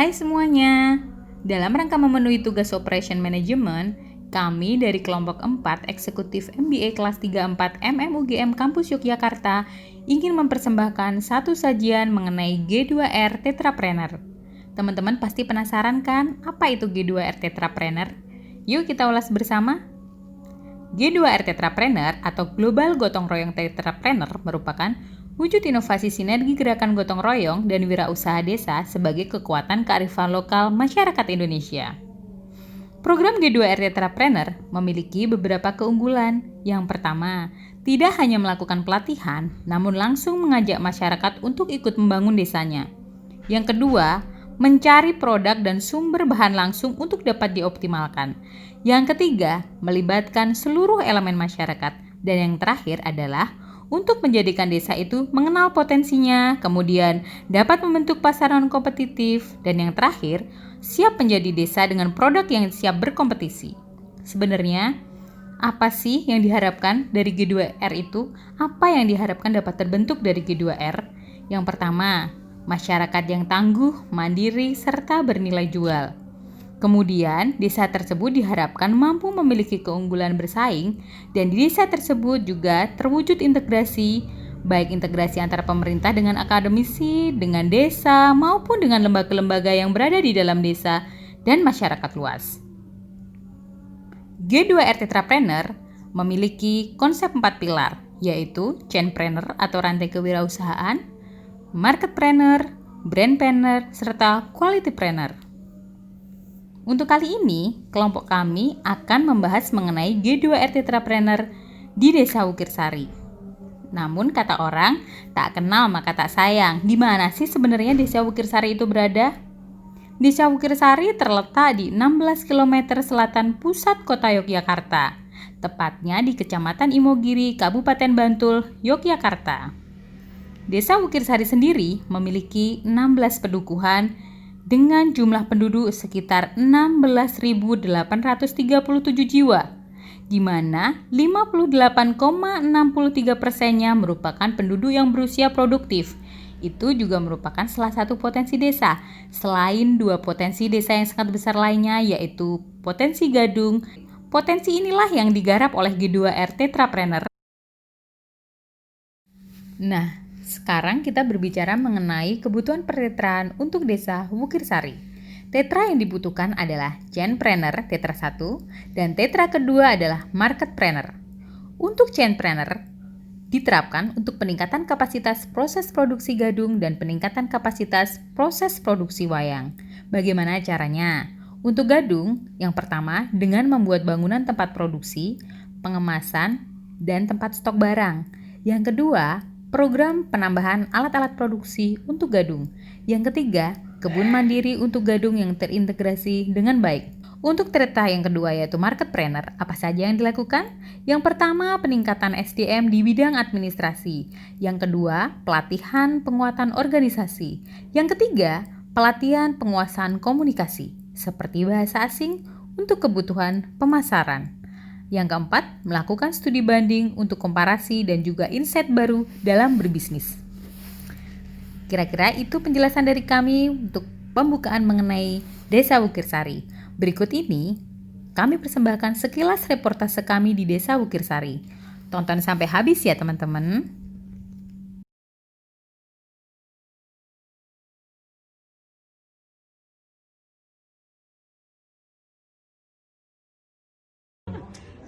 Hai semuanya, dalam rangka memenuhi tugas Operation Management, kami dari kelompok 4 Eksekutif MBA kelas 34 MMUGM Kampus Yogyakarta ingin mempersembahkan satu sajian mengenai G2R Tetrapreneur. Teman-teman pasti penasaran kan, apa itu G2R Tetrapreneur? Yuk kita ulas bersama. G2R Tetrapreneur atau Global Gotong Royong Tetrapreneur merupakan wujud inovasi sinergi gerakan gotong royong dan wirausaha desa sebagai kekuatan kearifan lokal masyarakat Indonesia. Program G2R Tetrapreneur memiliki beberapa keunggulan. Yang pertama, tidak hanya melakukan pelatihan, namun langsung mengajak masyarakat untuk ikut membangun desanya. Yang kedua, mencari produk dan sumber bahan langsung untuk dapat dioptimalkan. Yang ketiga, melibatkan seluruh elemen masyarakat. Dan yang terakhir adalah untuk menjadikan desa itu mengenal potensinya, kemudian dapat membentuk pasaran kompetitif, dan yang terakhir, siap menjadi desa dengan produk yang siap berkompetisi. Sebenarnya, apa sih yang diharapkan dari G2R itu? Apa yang diharapkan dapat terbentuk dari G2R? Yang pertama, masyarakat yang tangguh, mandiri, serta bernilai jual. Kemudian, desa tersebut diharapkan mampu memiliki keunggulan bersaing dan di desa tersebut juga terwujud integrasi, baik integrasi antara pemerintah dengan akademisi, dengan desa, maupun dengan lembaga-lembaga yang berada di dalam desa dan masyarakat luas. G2R Tetrapreneur memiliki konsep 4 pilar, yaitu Chainpreneur atau rantai kewirausahaan, Marketpreneur, Brandpreneur, serta Qualitypreneur. Untuk kali ini, kelompok kami akan membahas mengenai G2R Tetrapreneur di Desa Wukirsari. Namun kata orang, tak kenal maka tak sayang. Di mana sih sebenarnya Desa Wukirsari itu berada? Desa Wukirsari terletak di 16 km selatan pusat kota Yogyakarta, tepatnya di Kecamatan Imogiri, Kabupaten Bantul, Yogyakarta. Desa Wukirsari sendiri memiliki 16 pedukuhan dengan jumlah penduduk sekitar 16.837 jiwa, di mana 58,63%-nya merupakan penduduk yang berusia produktif. Itu juga merupakan salah satu potensi desa, selain dua potensi desa yang sangat besar lainnya, yaitu potensi Gadung. Potensi inilah yang digarap oleh G2R Tetrapreneur. Nah, sekarang kita berbicara mengenai kebutuhan pertetraan untuk desa Wukirsari. Tetra yang dibutuhkan adalah Chainpreneur Tetra 1 dan Tetra kedua adalah Marketpreneur. Untuk Chainpreneur diterapkan untuk peningkatan kapasitas proses produksi gadung dan peningkatan kapasitas proses produksi wayang. Bagaimana caranya? Untuk gadung, yang pertama dengan membuat bangunan tempat produksi, pengemasan, dan tempat stok barang. Yang kedua, program penambahan alat-alat produksi untuk gadung. Yang ketiga, kebun mandiri untuk gadung yang terintegrasi dengan baik. Untuk Tetra yang kedua yaitu Marketpreneur, apa saja yang dilakukan? Yang pertama, peningkatan SDM di bidang administrasi. Yang kedua, pelatihan penguatan organisasi. Yang ketiga, pelatihan penguasaan komunikasi, seperti bahasa asing untuk kebutuhan pemasaran. Yang keempat, melakukan studi banding untuk komparasi dan juga insight baru dalam berbisnis. Kira-kira itu penjelasan dari kami untuk pembukaan mengenai Desa Wukirsari. Berikut ini, kami persembahkan sekilas reportase kami di Desa Wukirsari. Tonton sampai habis ya teman-teman.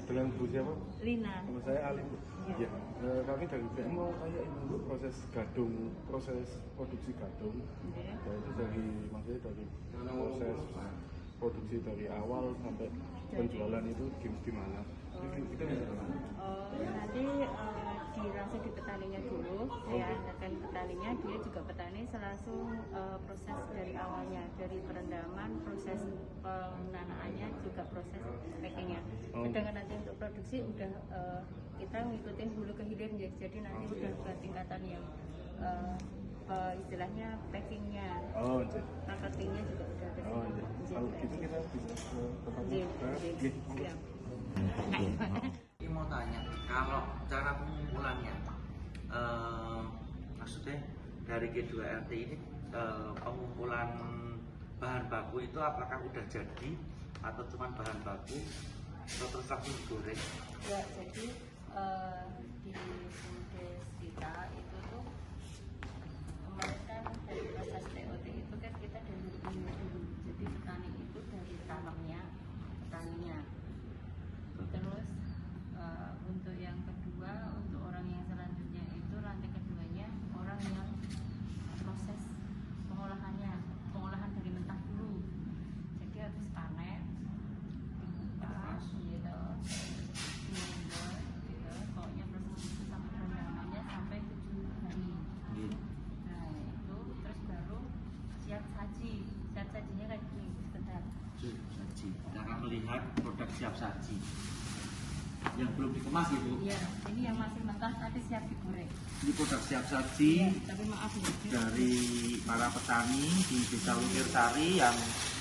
Dengan Bu siapa? Lina. Nama saya Ali. Ya. Kami dari BM mau tanya dulu proses gadung, proses produksi gadung. Ya. Itu maksudnya dari proses produksi dari awal sampai penjualan itu gimana? Kita Nanti langsung di petaninya dulu. Saya akan petaninya, dia juga petani langsung proses dari awalnya, dari perendaman, proses penanaannya, juga proses packingnya. Sedangkan nanti untuk produksi udah kita ngikutin hulu ke hilir, jadi nanti udah ke tingkatan yang istilahnya packingnya, marketingnya juga udah ke situ. Kalau gitu kita bisa ke tempatnya. Siap. Ini mau tanya, kalau cara pengumpulannya, maksudnya dari G2RT ini pengumpulan bahan baku itu apakah udah jadi atau cuma bahan baku atau terus langsung digoreng? Ya, jadi di BUMDes kita itu tuh kemarin kan dari proses TOT itu kan kita dari hulunya dulu. Jadi petani itu dari tanamnya, petaninya. Terus untuk yang kedua, untuk orang yang selanjutnya itu rantai keduanya orang yang proses pengolahan dari mentah dulu. Jadi habis panen dikupas gitu, dibuat gitu. Pokoknya proses itu sampai perendamannya sampai 7 hari. Nah itu terus baru siap saji. Siap sajinya kayak gini sebentar. Saji. Kita akan melihat produk siap saji yang belum dikemas itu. Iya, ini yang masih mentah tadi siap digoreng. Ini produk siap saji Iya, tapi maaf ya. dari para petani di Desa Wukirsari yang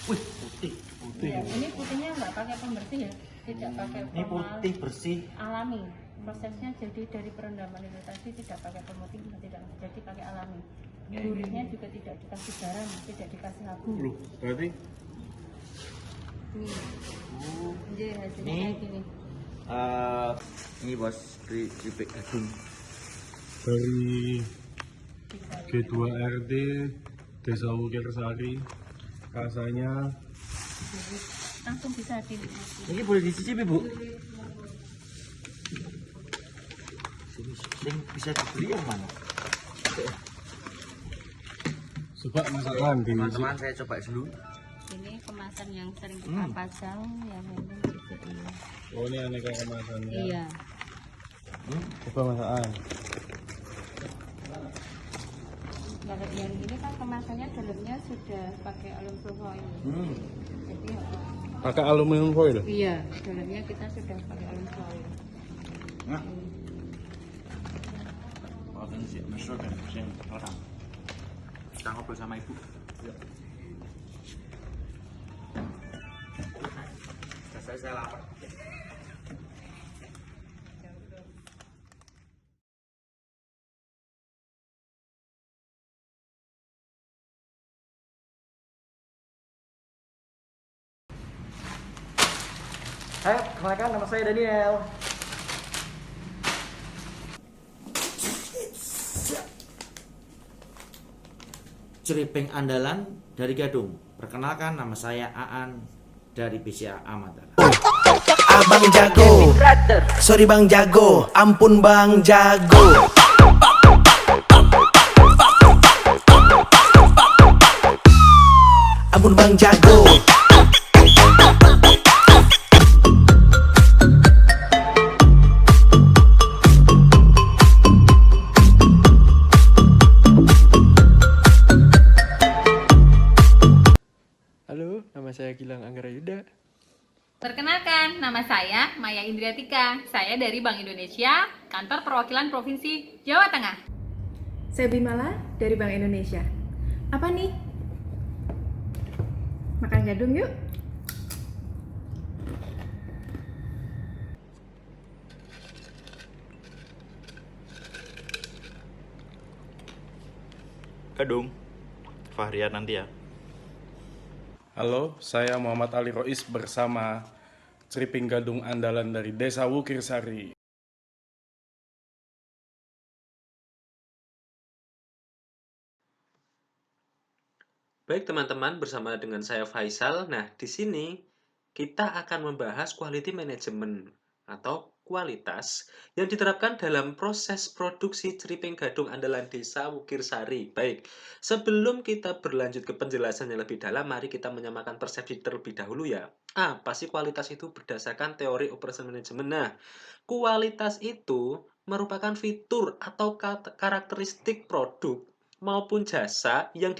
putih. Iya, ini putihnya nggak pakai pembersih ya, tidak pakai Ini putih bersih. alami. Prosesnya jadi dari perendaman itu tadi tidak pakai pemutih, tidak jadi pakai alami. Gurihnya juga tidak dikasih garam, tidak dikasih abu. Loh, berarti Nih, jadi hasilnya Ini. kayak gini. Ini bos keripik gadung. dari Bisa. G2RT Desa Wukirsari, rasanya Jadi langsung bisa dinikmati. Ini boleh dicicipi bu? Sing bisa dibeli yang mana? coba masakan di Teman-teman saya coba dulu. Ini kemasan yang sering kita pasang, yang memang gitu ini. Oh, ini aneka kemasannya. Iya. Coba masakan. Nah, yang ini kan kemasannya dalamnya sudah pakai aluminium foil. Jadi Pakai aluminium foil. iya, dalamnya kita sudah pakai aluminium foil. Nah, walaupun sih mesra dan sing orang. Kita ngobrol sama ibu. Saya lapar. Hai, kenalkan nama saya Daniel. Ceripeng andalan dari Gadung. Perkenalkan, nama saya Aan dari BCA Amatara. Abang jago, sorry bang jago, ampun bang jago. Ampun bang jago. Halo, nama saya Gilang Anggara Yuda. Perkenalkan, nama saya Maya Indriatika. Saya dari Bank Indonesia, Kantor Perwakilan Provinsi Jawa Tengah. Saya Bimala dari Bank Indonesia. Apa nih? Makan gadung yuk. Gadung, Fahrian nanti ya. Halo, saya Muhammad Ali Rois bersama Ceriping Gadung andalan dari Desa Wukirsari. Baik teman-teman, bersama dengan saya Faisal. Nah, di sini kita akan membahas quality management atau kualitas yang diterapkan dalam proses produksi ceriping gadung andalan Desa Wukirsari. Baik, sebelum kita berlanjut ke penjelasan yang lebih dalam, mari kita menyamakan persepsi terlebih dahulu ya. Apa sih kualitas itu berdasarkan teori operation management? Nah, kualitas itu merupakan fitur atau karakteristik produk maupun jasa yang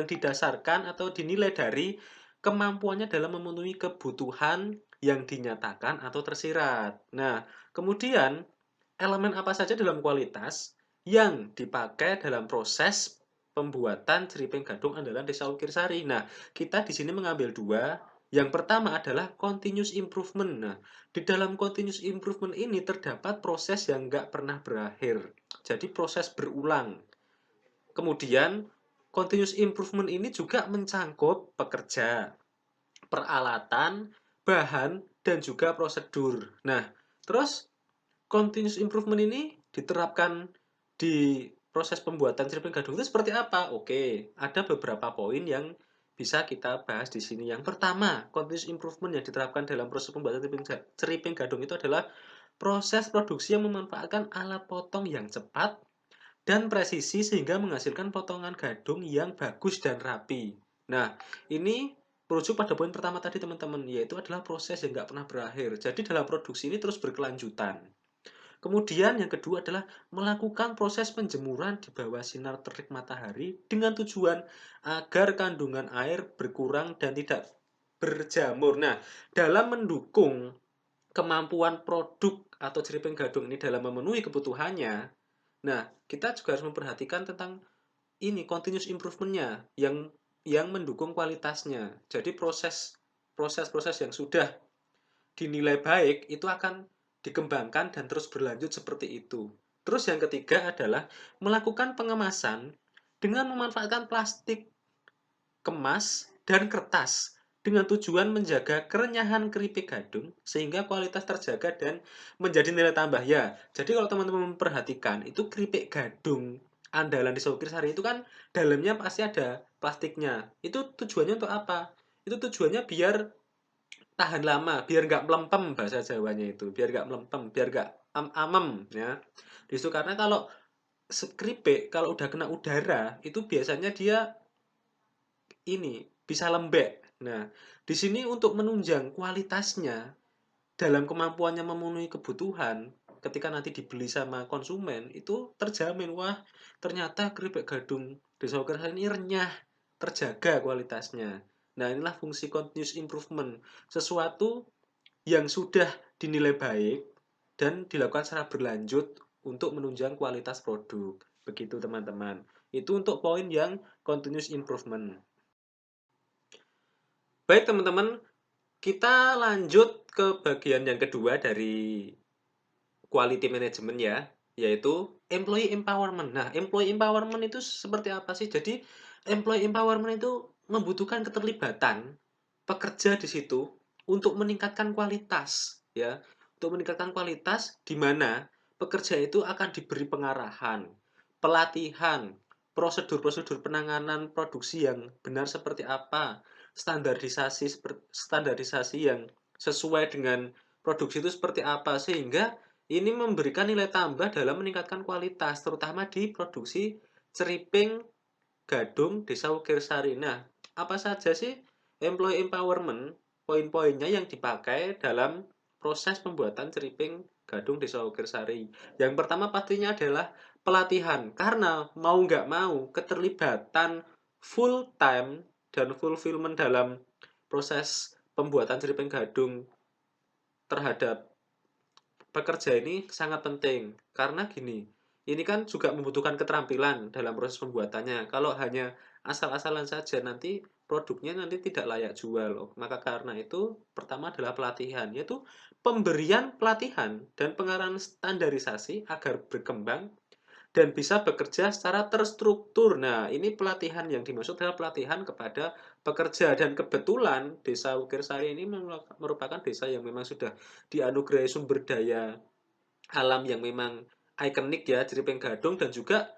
didasarkan atau dinilai dari kemampuannya dalam memenuhi kebutuhan yang dinyatakan atau tersirat. Nah, kemudian elemen apa saja dalam kualitas yang dipakai dalam proses pembuatan ceriping gadung andalan Desa Wukirsari. Nah, kita di sini mengambil dua. Yang pertama adalah continuous improvement. Nah, di dalam continuous improvement ini terdapat proses yang nggak pernah berakhir. Jadi proses berulang. Kemudian continuous improvement ini juga mencangkup pekerja, peralatan, bahan, dan juga prosedur. Nah, terus continuous improvement ini diterapkan di proses pembuatan ceripeng gadung itu seperti apa? Oke, ada beberapa poin yang bisa kita bahas di sini. Yang pertama, continuous improvement yang diterapkan dalam proses pembuatan ceripeng gadung itu adalah proses produksi yang memanfaatkan alat potong yang cepat dan presisi sehingga menghasilkan potongan gadung yang bagus dan rapi. Nah, ini merujuk pada poin pertama tadi teman-teman, yaitu adalah proses yang nggak pernah berakhir. Jadi dalam produksi ini terus berkelanjutan. Kemudian yang kedua adalah melakukan proses penjemuran di bawah sinar terik matahari dengan tujuan agar kandungan air berkurang dan tidak berjamur. Nah, dalam mendukung kemampuan produk atau ceripeng gadung ini dalam memenuhi kebutuhannya, nah kita juga harus memperhatikan tentang ini continuous improvement-nya yang mendukung kualitasnya. Jadi proses-proses yang sudah dinilai baik itu akan dikembangkan dan terus berlanjut seperti itu. Terus yang ketiga adalah melakukan pengemasan dengan memanfaatkan plastik kemas dan kertas dengan tujuan menjaga kerenyahan keripik gadung sehingga kualitas terjaga dan menjadi nilai tambah ya. Jadi kalau teman-teman memperhatikan itu keripik gadung andalan di Saukir Sari itu kan dalamnya pasti ada plastiknya. Itu tujuannya untuk apa? Itu tujuannya biar tahan lama, biar nggak melempem bahasa Jawanya itu, biar nggak melempem, biar nggak amem ya. Disitu karena kalau keripik kalau udah kena udara itu biasanya dia ini bisa lembek. Nah, di sini untuk menunjang kualitasnya dalam kemampuannya memenuhi kebutuhan ketika nanti dibeli sama konsumen itu terjamin, wah ternyata keripik gadung Desa Ukir Sari ini renyah, terjaga kualitasnya. Nah, inilah fungsi continuous improvement, sesuatu yang sudah dinilai baik dan dilakukan secara berlanjut untuk menunjang kualitas produk. Begitu teman-teman. Itu untuk poin yang continuous improvement. Baik teman-teman, kita lanjut ke bagian yang kedua dari quality management ya, yaitu employee empowerment. Nah, employee empowerment itu seperti apa sih? Jadi, employee empowerment itu membutuhkan keterlibatan pekerja di situ untuk meningkatkan kualitas ya. Untuk meningkatkan kualitas di mana pekerja itu akan diberi pengarahan, pelatihan, prosedur-prosedur penanganan produksi yang benar seperti apa, standarisasi yang sesuai dengan produksi itu seperti apa sehingga ini memberikan nilai tambah dalam meningkatkan kualitas terutama di produksi ceripeng gadung Desa Ukir Sari. Nah, apa saja sih employee empowerment poin-poinnya yang dipakai dalam proses pembuatan ceripeng gadung Desa Ukir Sari? Yang pertama pastinya adalah pelatihan, karena mau nggak mau keterlibatan full time dan fulfillment dalam proses pembuatan ceripeng gadung terhadap pekerja ini sangat penting. Karena gini, ini kan juga membutuhkan keterampilan dalam proses pembuatannya. Kalau hanya asal-asalan saja nanti produknya nanti tidak layak jual. Maka karena itu pertama adalah pelatihan, yaitu pemberian pelatihan dan pengarahan standarisasi agar berkembang dan bisa bekerja secara terstruktur. Nah, ini pelatihan yang dimaksud adalah pelatihan kepada pekerja. Dan kebetulan Desa Ukir Sari ini merupakan desa yang memang sudah dianugerahi sumber daya alam yang memang ikonik ya, ceripeng gadung, dan juga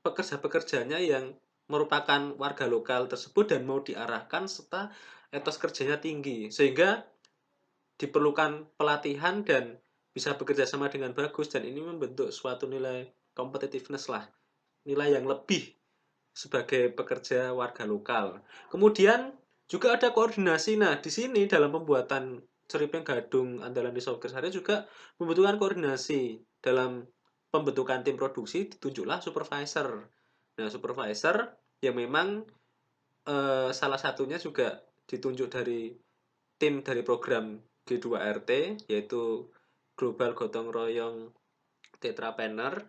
pekerja-pekerjanya yang merupakan warga lokal tersebut dan mau diarahkan serta etos kerjanya tinggi. Sehingga diperlukan pelatihan dan bisa bekerja sama dengan bagus, dan ini membentuk suatu nilai competitiveness lah, nilai yang lebih sebagai pekerja warga lokal. Kemudian juga ada koordinasi. Nah, di sini dalam pembuatan ceripeng gadung andalan Desa Ukir Sari juga membutuhkan koordinasi. Dalam pembentukan tim produksi ditunjuklah supervisor. Nah, supervisor yang memang salah satunya juga ditunjuk dari tim dari program G2RT, yaitu Global Gotong Royong Tetrapreneur,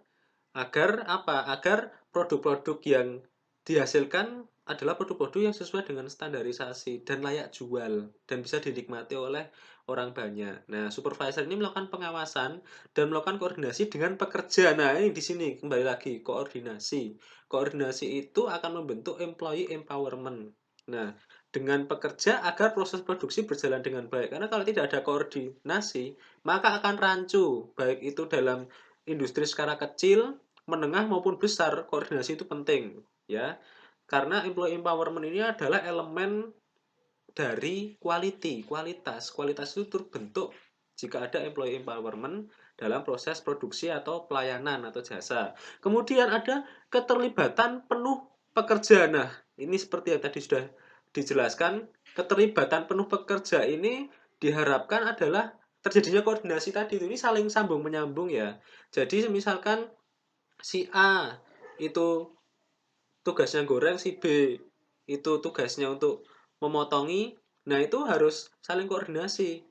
agar apa? Agar produk-produk yang dihasilkan adalah produk-produk yang sesuai dengan standarisasi dan layak jual dan bisa dinikmati oleh orang banyak. Nah, supervisor ini melakukan pengawasan dan melakukan koordinasi dengan pekerja. Nah, ini di sini kembali lagi koordinasi. Koordinasi itu akan membentuk employee empowerment. Nah, dengan pekerja agar proses produksi berjalan dengan baik. Karena kalau tidak ada koordinasi, maka akan rancu, baik itu dalam industri skala kecil, menengah maupun besar. Koordinasi itu penting, ya. Karena employee empowerment ini adalah elemen dari kualitas. Kualitas itu terbentuk jika ada employee empowerment dalam proses produksi atau pelayanan atau jasa. Kemudian ada keterlibatan penuh pekerja. Nah, ini seperti yang tadi sudah dijelaskan, keterlibatan penuh pekerja ini diharapkan adalah terjadinya koordinasi tadi. Ini saling sambung menyambung ya. Jadi misalkan si A itu tugasnya goreng, si B itu tugasnya untuk memotongi. Nah, itu harus saling koordinasi.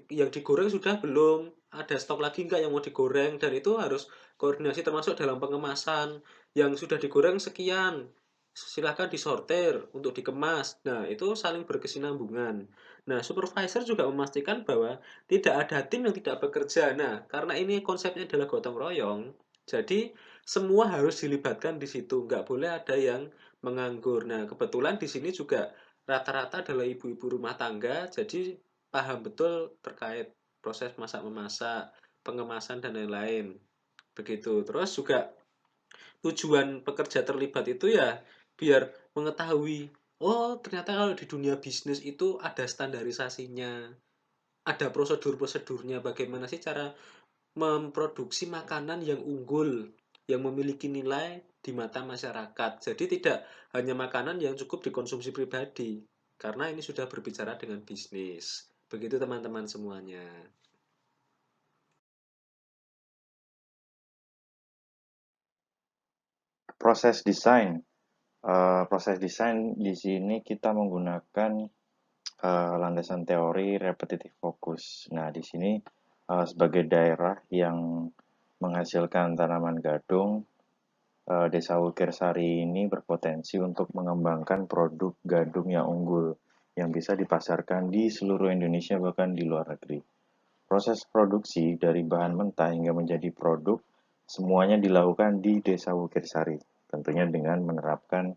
Yang digoreng sudah belum, ada stok lagi enggak yang mau digoreng, dan itu harus koordinasi termasuk dalam pengemasan. Yang sudah digoreng sekian, silahkan disortir untuk dikemas. Nah, itu saling berkesinambungan. Nah, supervisor juga memastikan bahwa tidak ada tim yang tidak bekerja. Nah, karena ini konsepnya adalah gotong royong, jadi semua harus dilibatkan di situ. Nggak boleh ada yang menganggur. Nah, kebetulan di sini juga rata-rata adalah ibu-ibu rumah tangga, jadi paham betul terkait proses masak-memasak, pengemasan, dan lain-lain. Begitu. Terus juga tujuan pekerja terlibat itu ya biar mengetahui, oh ternyata kalau di dunia bisnis itu ada standarisasinya, ada prosedur-prosedurnya, bagaimana sih cara memproduksi makanan yang unggul, yang memiliki nilai di mata masyarakat. Jadi tidak hanya makanan yang cukup dikonsumsi pribadi, karena ini sudah berbicara dengan bisnis. Begitu teman-teman semuanya. Proses desain. Proses desain di sini kita menggunakan landasan teori repetitif fokus. Nah, di sini sebagai daerah yang menghasilkan tanaman gadung, Desa Wukirsari ini berpotensi untuk mengembangkan produk gadung yang unggul yang bisa dipasarkan di seluruh Indonesia bahkan di luar negeri. Proses produksi dari bahan mentah hingga menjadi produk semuanya dilakukan di Desa Wukirsari, tentunya dengan menerapkan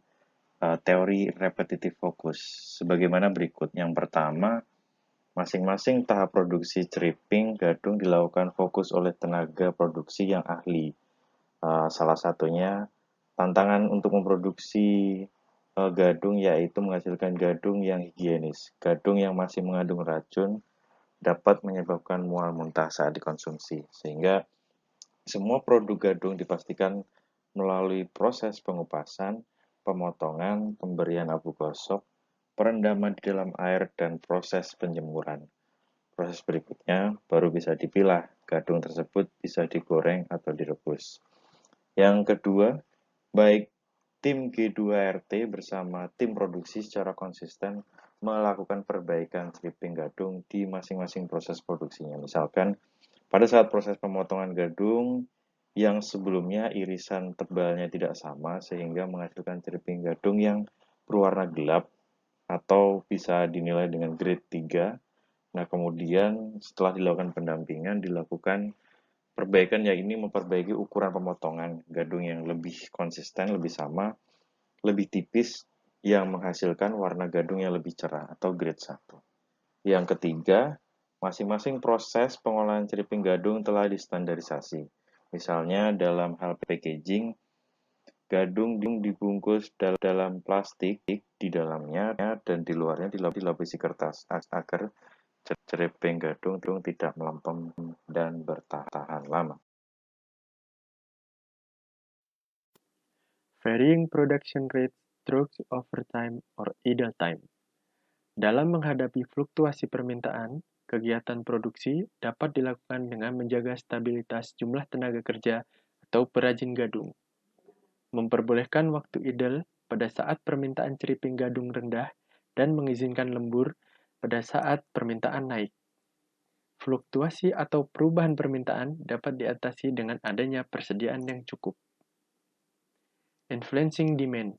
teori repetitif fokus sebagaimana berikut. Yang pertama, masing-masing tahap produksi ceriping gadung dilakukan fokus oleh tenaga produksi yang ahli. Salah satunya tantangan untuk memproduksi gadung yaitu menghasilkan gadung yang higienis. Gadung yang masih mengandung racun dapat menyebabkan mual muntah saat dikonsumsi, sehingga semua produk gadung dipastikan melalui proses pengupasan, pemotongan, pemberian abu gosok, perendaman di dalam air, dan proses penjemuran. Proses berikutnya baru bisa dipilah, gadung tersebut bisa digoreng atau direbus. Yang kedua, baik tim G2RT bersama tim produksi secara konsisten melakukan perbaikan stripping gadung di masing-masing proses produksinya. Misalkan, pada saat proses pemotongan gadung yang sebelumnya irisan tebalnya tidak sama sehingga menghasilkan stripping gadung yang berwarna gelap atau bisa dinilai dengan grade 3. Nah, kemudian setelah dilakukan pendampingan, dilakukan perbaikan, yaitu memperbaiki ukuran pemotongan gadung yang lebih konsisten, lebih sama, lebih tipis, yang menghasilkan warna gadung yang lebih cerah atau grade 1. Yang ketiga, masing-masing proses pengolahan ceriping gadung telah distandarisasi. Misalnya dalam hal packaging, gadung dibungkus dalam plastik di dalamnya dan di luarnya dilapisi kertas agar ceriping gadung tidak melempem dan bertahan lama. Varying production rate through overtime or idle time. Dalam menghadapi fluktuasi permintaan, kegiatan produksi dapat dilakukan dengan menjaga stabilitas jumlah tenaga kerja atau perajin gadung. Memperbolehkan waktu idle pada saat permintaan ceriping gadung rendah dan mengizinkan lembur pada saat permintaan naik. Fluktuasi atau perubahan permintaan dapat diatasi dengan adanya persediaan yang cukup. Influencing demand.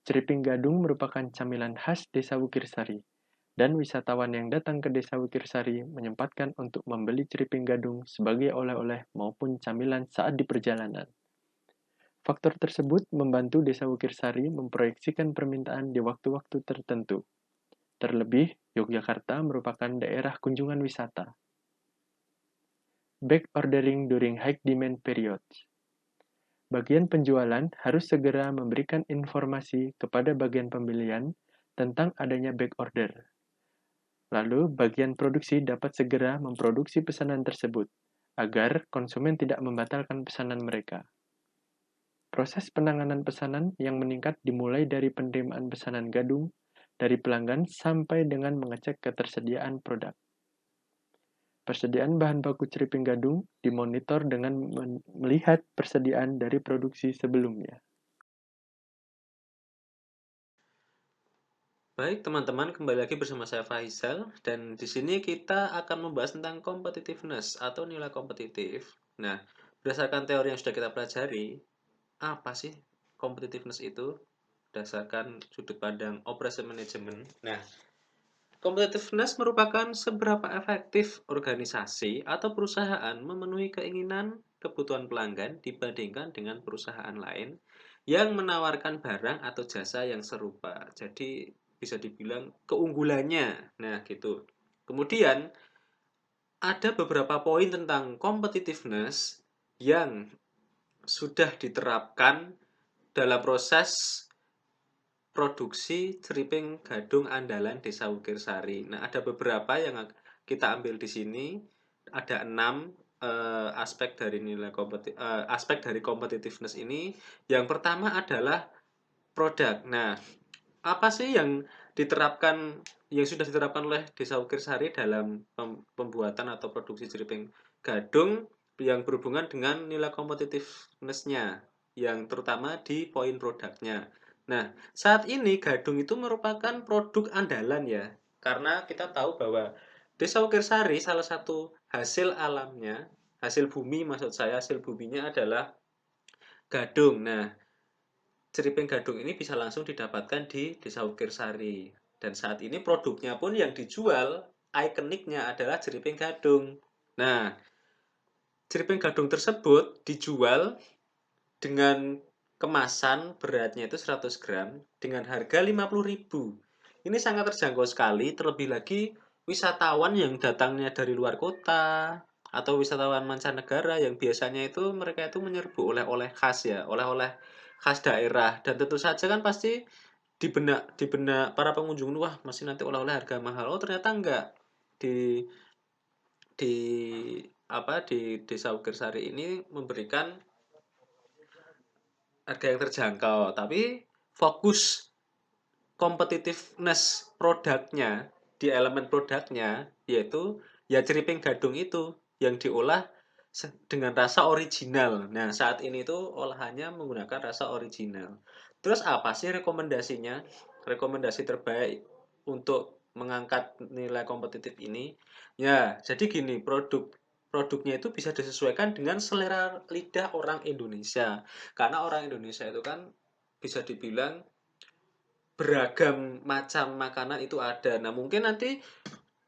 Ceriping gadung merupakan camilan khas Desa Wukirsari, dan wisatawan yang datang ke Desa Wukirsari menyempatkan untuk membeli ceriping gadung sebagai oleh-oleh maupun camilan saat di perjalanan. Faktor tersebut membantu Desa Wukirsari memproyeksikan permintaan di waktu-waktu tertentu. Terlebih, Yogyakarta merupakan daerah kunjungan wisata. Back ordering during high demand periods. Bagian penjualan harus segera memberikan informasi kepada bagian pembelian tentang adanya back order. Lalu, bagian produksi dapat segera memproduksi pesanan tersebut, agar konsumen tidak membatalkan pesanan mereka. Proses penanganan pesanan yang meningkat dimulai dari penerimaan pesanan gadung dari pelanggan sampai dengan mengecek ketersediaan produk. Persediaan bahan baku ceriping gadung dimonitor dengan melihat persediaan dari produksi sebelumnya. Baik teman-teman, kembali lagi bersama saya Faisal, dan di sini kita akan membahas tentang competitiveness atau nilai kompetitif. Nah, berdasarkan teori yang sudah kita pelajari, apa sih competitiveness itu? Berdasarkan sudut pandang operation management. Nah, competitiveness merupakan seberapa efektif organisasi atau perusahaan memenuhi keinginan kebutuhan pelanggan dibandingkan dengan perusahaan lain yang menawarkan barang atau jasa yang serupa. Jadi bisa dibilang keunggulannya. Nah, gitu. Kemudian ada beberapa poin tentang competitiveness yang sudah diterapkan dalam proses produksi ceriping gadung andalan Desa Wukirsari. Nah, ada beberapa yang kita ambil di sini. Ada 6 aspek dari aspek dari competitiveness ini. Yang pertama adalah produk. Nah, apa sih yang sudah diterapkan oleh Desa Wukirsari dalam pembuatan atau produksi ceriping gadung yang berhubungan dengan nilai competitiveness-nya, yang terutama di poin produknya. Nah, saat ini gadung itu merupakan produk andalan ya, karena kita tahu bahwa Desa Wukirsari salah satu hasil alamnya, hasil bumi maksud saya, hasil buminya adalah gadung. Nah, ceriping gadung ini bisa langsung didapatkan di Desa Wukirsari. Dan saat ini produknya pun yang dijual, ikoniknya adalah ceriping gadung. Nah, ceriping gadung tersebut dijual dengan kemasan beratnya itu 100 gram dengan harga 50.000. Ini sangat terjangkau sekali, terlebih lagi wisatawan yang datangnya dari luar kota atau wisatawan mancanegara yang biasanya itu mereka itu menyerbu oleh-oleh khas ya, oleh-oleh khas daerah, dan tentu saja kan pasti di benak para pengunjung, wah masih nanti oleh-oleh harga mahal. Oh, ternyata enggak. Di Desa Wukirsari ini memberikan harga yang terjangkau, tapi fokus competitiveness produknya di elemen produknya yaitu ya ceriping gadung itu yang diolah dengan rasa original. Nah, saat ini tuh olahannya menggunakan rasa original. Terus apa sih rekomendasinya? Rekomendasi terbaik untuk mengangkat nilai kompetitif ini? Ya, jadi gini, produknya itu bisa disesuaikan dengan selera lidah orang Indonesia. Karena orang Indonesia itu kan bisa dibilang beragam macam makanan itu ada. Nah, mungkin nanti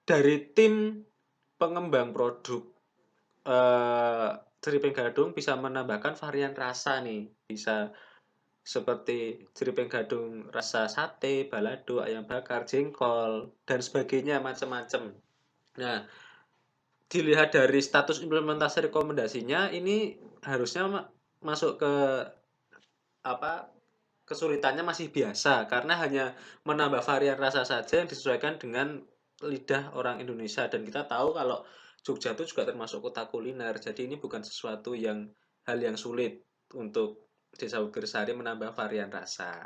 dari tim pengembang produk ceriping gadung bisa menambahkan varian rasa nih. Bisa seperti ceriping gadung rasa sate, balado, ayam bakar, jengkol, dan sebagainya, macam-macam. Nah, dilihat dari status implementasi rekomendasinya, ini harusnya masuk ke kesulitannya masih biasa, karena hanya menambah varian rasa saja yang disesuaikan dengan lidah orang Indonesia, dan kita tahu kalau Jogja itu juga termasuk kota kuliner, jadi ini bukan sesuatu hal yang sulit untuk Desa Wukirsari menambah varian rasa.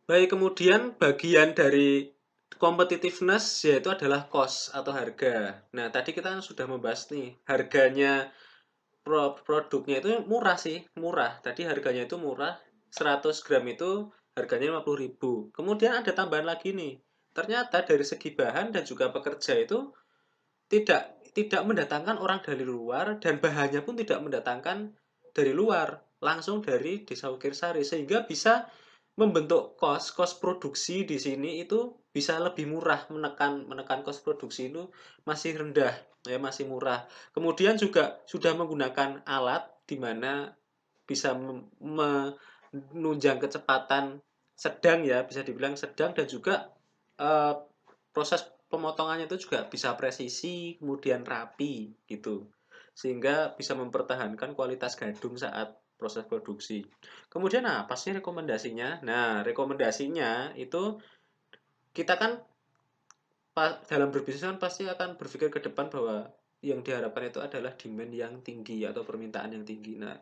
Baik, kemudian bagian dari competitiveness yaitu adalah cost atau harga. Nah, tadi kita sudah membahas nih, harganya produknya itu murah sih, murah. Tadi harganya itu murah, 100 gram itu harganya 50.000. Kemudian ada tambahan lagi nih. Ternyata dari segi bahan dan juga pekerja itu tidak mendatangkan orang dari luar, dan bahannya pun tidak mendatangkan dari luar. langsung dari Desa Ukirsari, sehingga bisa membentuk kos produksi di sini itu bisa lebih murah, menekan kos produksi itu masih rendah, ya masih murah. Kemudian juga sudah menggunakan alat di mana bisa menunjang kecepatan sedang, ya bisa dibilang sedang, dan juga proses pemotongannya itu juga bisa presisi, kemudian rapi gitu, sehingga bisa mempertahankan kualitas gadung saat proses produksi. Kemudian apa sih rekomendasinya? Nah, rekomendasinya itu kita kan dalam berbisnis kan pasti akan berpikir ke depan bahwa yang diharapkan itu adalah demand yang tinggi atau permintaan yang tinggi. Nah,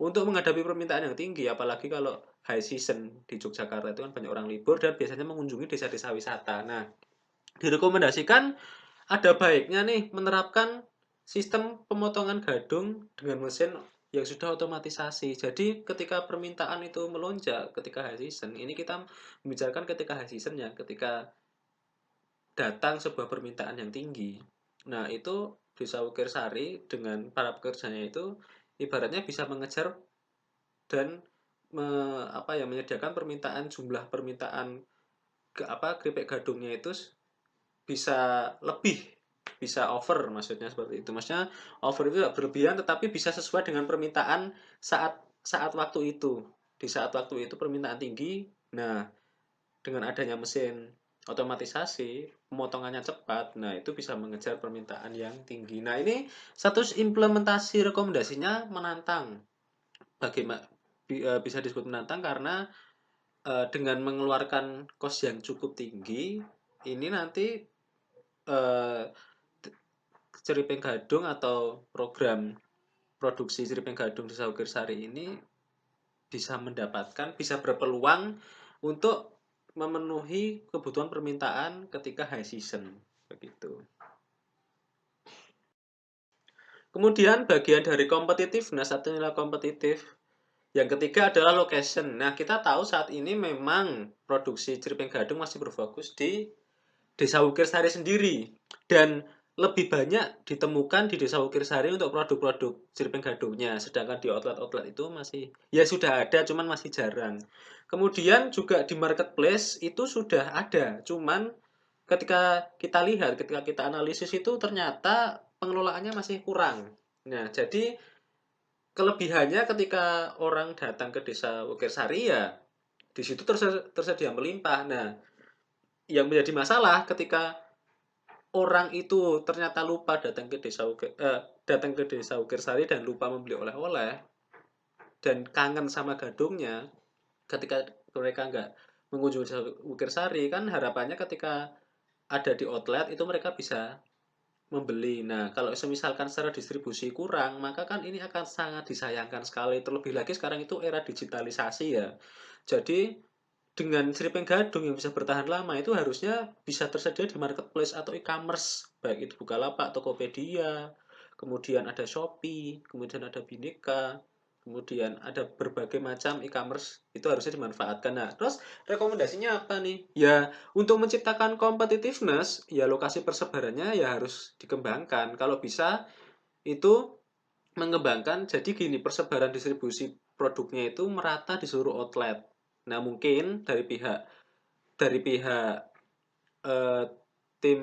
untuk menghadapi permintaan yang tinggi, apalagi kalau high season di Yogyakarta itu kan banyak orang libur dan biasanya mengunjungi desa-desa wisata. Nah, direkomendasikan ada baiknya nih menerapkan sistem pemotongan gadung dengan mesin yang sudah otomatisasi. Jadi ketika permintaan itu melonjak ketika high season, ini kita membicarakan ketika high season ya, ketika datang sebuah permintaan yang tinggi. Nah, itu Desa Ukirsari dengan para pekerjanya itu ibaratnya bisa mengejar dan menyediakan jumlah permintaan keripik gadungnya itu bisa lebih, bisa over, maksudnya seperti itu. Maksudnya over itu tidak berlebihan, tetapi bisa sesuai dengan permintaan saat waktu itu. Di saat waktu itu permintaan tinggi. Nah, dengan adanya mesin otomatisasi, pemotongannya cepat, nah itu bisa mengejar permintaan yang tinggi. Nah, ini status implementasi rekomendasinya menantang. Bagaimana bisa disebut menantang karena dengan mengeluarkan kos yang cukup tinggi, ini nanti ceripeng gadung atau program produksi ceripeng gadung Desa Ukirsari ini bisa berpeluang untuk memenuhi kebutuhan permintaan ketika high season begitu. Kemudian bagian dari competitiveness atau nilai kompetitif. Yang ketiga adalah location. Nah, kita tahu saat ini memang produksi ceripeng gadung masih berfokus di Desa Ukirsari sendiri, dan lebih banyak ditemukan di Desa Ukirsari untuk produk-produk ceripeng gadungnya, sedangkan di outlet-outlet itu masih ya sudah ada, cuman masih jarang. Kemudian juga di marketplace itu sudah ada, cuman ketika kita analisis itu ternyata pengelolaannya masih kurang. Nah, jadi kelebihannya ketika orang datang ke Desa Ukirsari ya di situ tersedia melimpah. Nah, yang menjadi masalah ketika orang itu ternyata lupa datang ke Desa Ukirsari dan lupa membeli oleh-oleh dan kangen sama gadungnya, ketika mereka nggak mengunjungi Desa Ukirsari, kan harapannya ketika ada di outlet itu mereka bisa membeli. Nah, kalau misalkan secara distribusi kurang, maka kan ini akan sangat disayangkan sekali. Terlebih lagi sekarang itu era digitalisasi ya. Jadi dengan ceripeng gadung yang bisa bertahan lama itu harusnya bisa tersedia di marketplace atau e-commerce, baik itu Bukalapak, Tokopedia, kemudian ada Shopee, kemudian ada Bhinneka, kemudian ada berbagai macam e-commerce, itu harusnya dimanfaatkan. Nah, terus rekomendasinya apa nih? Ya, untuk menciptakan competitiveness, ya lokasi persebarannya ya harus dikembangkan. Kalau bisa itu mengembangkan, jadi gini, persebaran distribusi produknya itu merata di seluruh outlet. Nah, mungkin dari pihak tim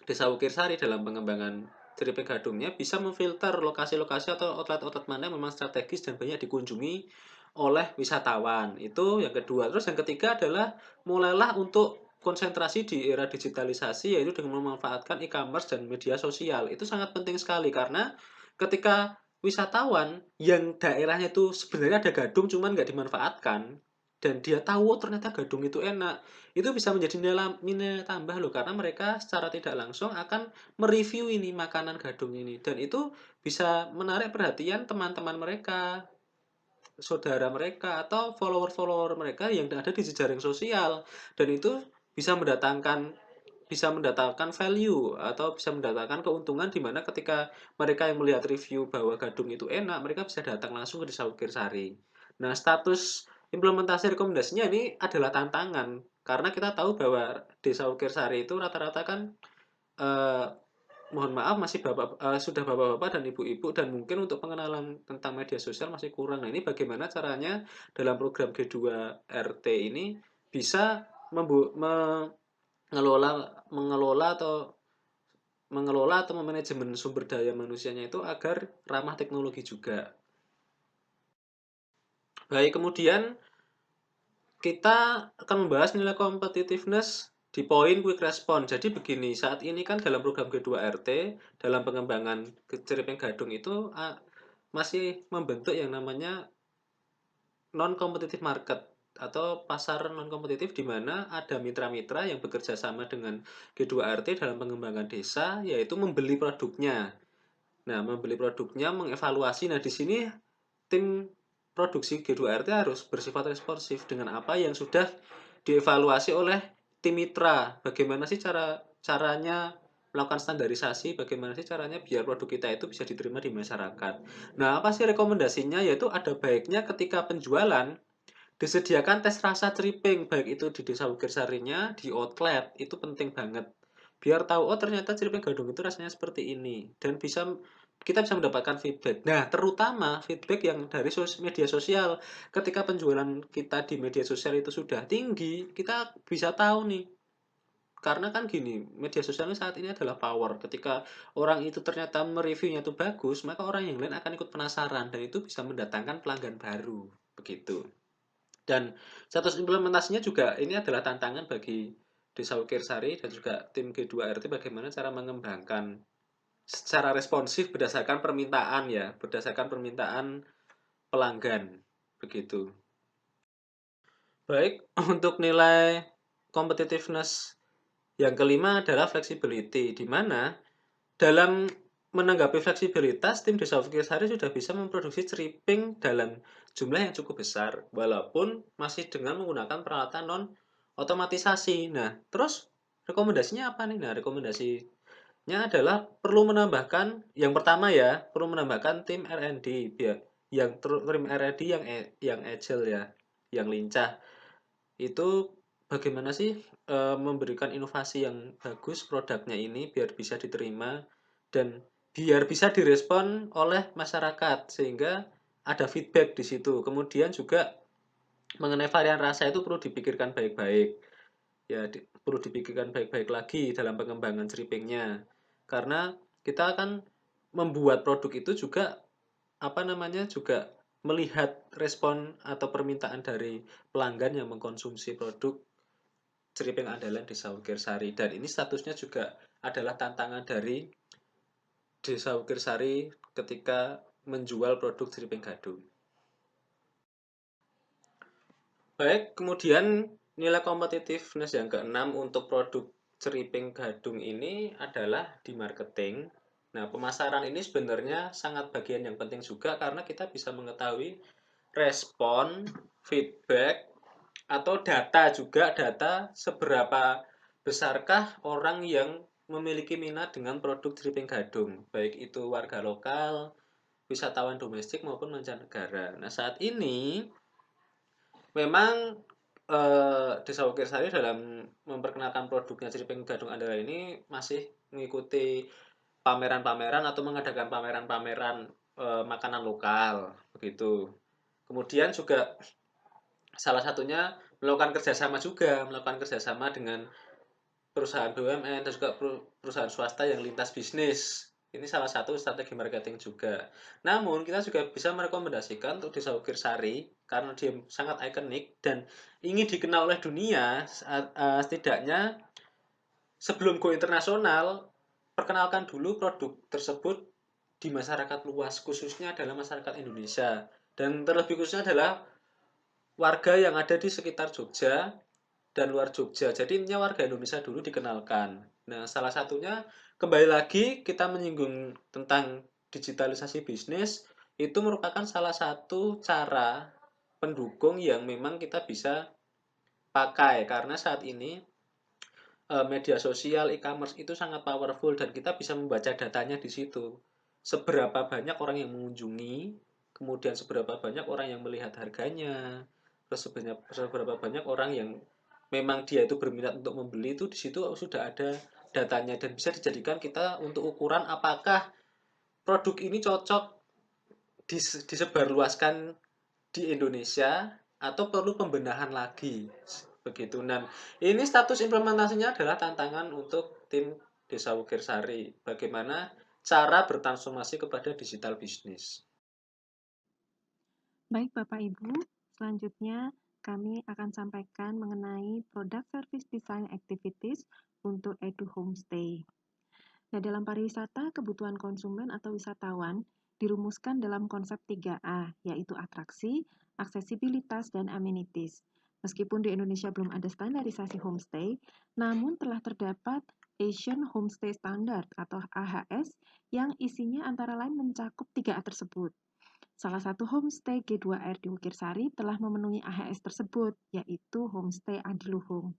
Desa Ukirsari dalam pengembangan ceripeng gadungnya bisa memfilter lokasi-lokasi atau outlet-outlet mana yang memang strategis dan banyak dikunjungi oleh wisatawan. Itu yang kedua. Terus yang ketiga adalah mulailah untuk konsentrasi di era digitalisasi, yaitu dengan memanfaatkan e-commerce dan media sosial. Itu sangat penting sekali karena ketika wisatawan yang daerahnya itu sebenarnya ada gadung cuman nggak dimanfaatkan, dan dia tahu ternyata gadung itu enak, itu bisa menjadi nilai tambah loh, karena mereka secara tidak langsung akan mereview ini makanan gadung ini, dan itu bisa menarik perhatian teman-teman mereka, saudara mereka, atau follower-follower mereka yang ada di jejaring sosial, dan itu bisa mendatangkan value atau bisa mendatangkan keuntungan, di mana ketika mereka yang melihat review bahwa gadung itu enak, mereka bisa datang langsung ke Desa Ukirsari. Nah, status implementasi rekomendasinya ini adalah tantangan, karena kita tahu bahwa Desa Ukirsari itu rata-rata kan mohon maaf masih sudah bapak-bapak dan ibu-ibu dan mungkin untuk pengenalan tentang media sosial masih kurang. Nah, ini bagaimana caranya dalam program G2RT ini bisa mengelola mengelola atau memanajemen sumber daya manusianya itu agar ramah teknologi juga. Baik, kemudian kita akan membahas nilai competitiveness di poin quick response. Jadi begini, saat ini kan dalam program G2RT, dalam pengembangan ceripeng gadung itu masih membentuk yang namanya non-competitive market atau pasar non-kompetitif di mana ada mitra-mitra yang bekerja sama dengan G2RT dalam pengembangan desa, yaitu membeli produknya. Nah, membeli produknya, mengevaluasi. Nah, di sini tim produksi G2RT harus bersifat responsif dengan apa yang sudah dievaluasi oleh tim mitra. Bagaimana sih caranya melakukan standarisasi, bagaimana sih caranya biar produk kita itu bisa diterima di masyarakat. Nah, apa sih rekomendasinya? Yaitu ada baiknya ketika penjualan disediakan tes rasa ceriping, baik itu di desa Bukir Sarinya, di outlet, itu penting banget. Biar tahu, oh ternyata ceriping gadung itu rasanya seperti ini. Dan kita bisa mendapatkan feedback. Nah, terutama feedback yang dari media sosial. Ketika penjualan kita di media sosial itu sudah tinggi, kita bisa tahu nih. Karena kan gini, media sosial saat ini adalah power. Ketika orang itu ternyata mereviewnya itu bagus, maka orang yang lain akan ikut penasaran. Dan itu bisa mendatangkan pelanggan baru. Begitu. Dan status implementasinya juga ini adalah tantangan bagi Desa Ukir Sari dan juga tim G2RT bagaimana cara mengembangkan secara responsif berdasarkan permintaan ya, berdasarkan permintaan pelanggan. Begitu. Baik, untuk nilai competitiveness yang kelima adalah flexibility, di mana dalam menanggapi fleksibilitas, tim Desa Ukir Sari sudah bisa memproduksi ceriping dalam jumlah yang cukup besar, walaupun masih dengan menggunakan peralatan non-otomatisasi. Nah, terus rekomendasinya apa nih? Nah, rekomendasinya adalah perlu menambahkan, yang pertama ya, perlu menambahkan tim R&D, tim R&D yang agile ya, yang lincah. Itu bagaimana sih memberikan inovasi yang bagus produknya ini biar bisa diterima dan biar bisa direspon oleh masyarakat sehingga ada feedback di situ. Kemudian juga mengenai varian rasa itu perlu dipikirkan baik-baik. Ya, perlu dipikirkan baik-baik lagi dalam pengembangan ceripingnya. Karena kita akan membuat produk itu juga juga melihat respon atau permintaan dari pelanggan yang mengkonsumsi produk ceriping andalan Desa Ukir Sari. Dan ini statusnya juga adalah tantangan dari Desa Ukir Sari ketika menjual produk ceriping gadung. Baik, kemudian nilai competitiveness yang keenam untuk produk ceriping gadung ini adalah di marketing. Nah, pemasaran ini sebenarnya sangat bagian yang penting juga karena kita bisa mengetahui respon, feedback, atau data seberapa besarkah orang yang memiliki minat dengan produk ceriping gadung, baik itu warga lokal, wisatawan domestik maupun mancanegara. Nah, saat ini memang Desa Ukir Sari dalam memperkenalkan produknya ceriping gadung andalan ini masih mengikuti pameran-pameran atau mengadakan pameran-pameran makanan lokal begitu. Kemudian juga salah satunya melakukan kerjasama dengan perusahaan BUMN dan juga perusahaan swasta yang lintas bisnis. Ini salah satu strategi marketing juga. Namun kita juga bisa merekomendasikan untuk Desa Ukir Sari karena dia sangat ikonik dan ingin dikenal oleh dunia. Setidaknya sebelum go internasional, perkenalkan dulu produk tersebut di masyarakat luas, khususnya adalah masyarakat Indonesia. Dan terlebih khususnya adalah warga yang ada di sekitar Jogja dan luar Jogja. Jadi intinya warga Indonesia dulu dikenalkan. Nah, salah satunya kembali lagi kita menyinggung tentang digitalisasi bisnis, itu merupakan salah satu cara pendukung yang memang kita bisa pakai karena saat ini media sosial, e-commerce itu sangat powerful dan kita bisa membaca datanya di situ. Seberapa banyak orang yang mengunjungi, kemudian seberapa banyak orang yang melihat harganya, terus seberapa banyak orang yang memang dia itu berminat untuk membeli, itu di situ sudah ada datanya dan bisa dijadikan kita untuk ukuran apakah produk ini cocok disebarluaskan di Indonesia atau perlu pembenahan lagi begitu. Dan ini status implementasinya adalah tantangan untuk tim Desa Wukirsari, bagaimana cara bertransformasi kepada digital bisnis. Baik Bapak Ibu, selanjutnya kami akan sampaikan mengenai Product Service Design Activities untuk Edu Homestay. Nah, dalam pariwisata, kebutuhan konsumen atau wisatawan dirumuskan dalam konsep 3A, yaitu atraksi, aksesibilitas, dan amenities. Meskipun di Indonesia belum ada standarisasi homestay, namun telah terdapat Asian Homestay Standard atau AHS yang isinya antara lain mencakup 3A tersebut. Salah satu homestay G2R di Wukirsari telah memenuhi AHS tersebut, yaitu Homestay Adiluhung.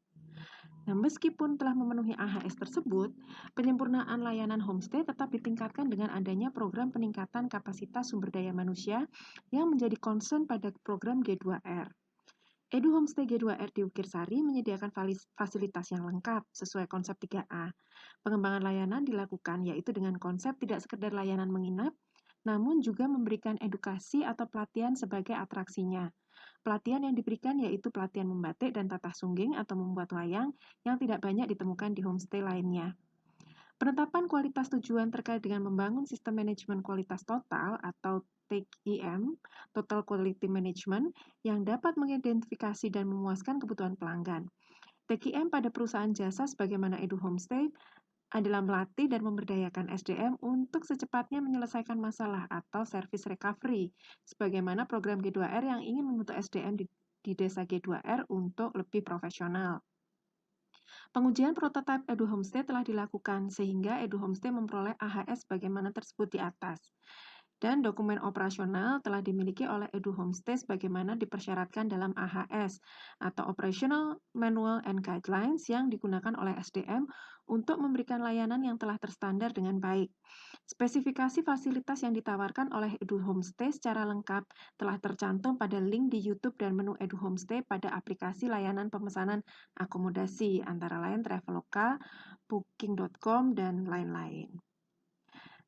Nah, meskipun telah memenuhi AHS tersebut, penyempurnaan layanan homestay tetap ditingkatkan dengan adanya program peningkatan kapasitas sumber daya manusia yang menjadi concern pada program G2R. Edu Homestay G2R di Wukirsari menyediakan fasilitas yang lengkap sesuai konsep 3A. Pengembangan layanan dilakukan yaitu dengan konsep tidak sekedar layanan menginap, namun juga memberikan edukasi atau pelatihan sebagai atraksinya. Pelatihan yang diberikan yaitu pelatihan membatik dan tatah sungging atau membuat wayang yang tidak banyak ditemukan di homestay lainnya. Penetapan kualitas tujuan terkait dengan membangun sistem manajemen kualitas total atau TQM, Total Quality Management, yang dapat mengidentifikasi dan memuaskan kebutuhan pelanggan. TQM pada perusahaan jasa sebagaimana Edu Homestay adalah melatih dan memberdayakan SDM untuk secepatnya menyelesaikan masalah atau service recovery, sebagaimana program G2R yang ingin membentuk SDM di desa G2R untuk lebih profesional. Pengujian prototipe Edu Homestay telah dilakukan, sehingga Edu Homestay memperoleh AHS sebagaimana tersebut di atas. Dan dokumen operasional telah dimiliki oleh Edu Homestay sebagaimana dipersyaratkan dalam AHS atau Operational Manual and Guidelines yang digunakan oleh SDM untuk memberikan layanan yang telah terstandar dengan baik. Spesifikasi fasilitas yang ditawarkan oleh Edu Homestay secara lengkap telah tercantum pada link di YouTube dan menu Edu Homestay pada aplikasi layanan pemesanan akomodasi antara lain Traveloka, Booking.com, dan lain-lain.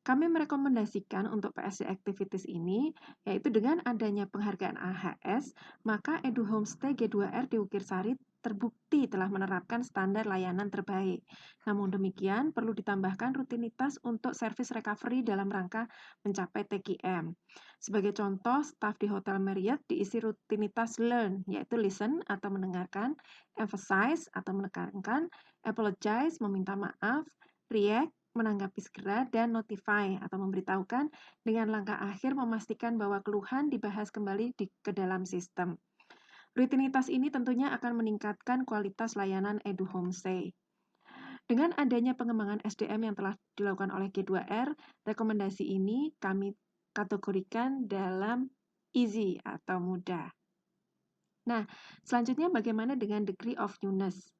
Kami merekomendasikan untuk PSD Activities ini, yaitu dengan adanya penghargaan AHS, maka Edu Homestay G2R di Wukirsari terbukti telah menerapkan standar layanan terbaik. Namun demikian, perlu ditambahkan rutinitas untuk service recovery dalam rangka mencapai TQM. Sebagai contoh, staf di Hotel Marriott diisi rutinitas learn, yaitu listen atau mendengarkan, emphasize atau menekankan, apologize, meminta maaf, react, menanggapi segera, dan notify atau memberitahukan dengan langkah akhir memastikan bahwa keluhan dibahas kembali ke dalam sistem. Rutinitas ini tentunya akan meningkatkan kualitas layanan Edu Homestay. Dengan adanya pengembangan SDM yang telah dilakukan oleh G2R, rekomendasi ini kami kategorikan dalam easy atau mudah. Nah, selanjutnya bagaimana dengan degree of newness?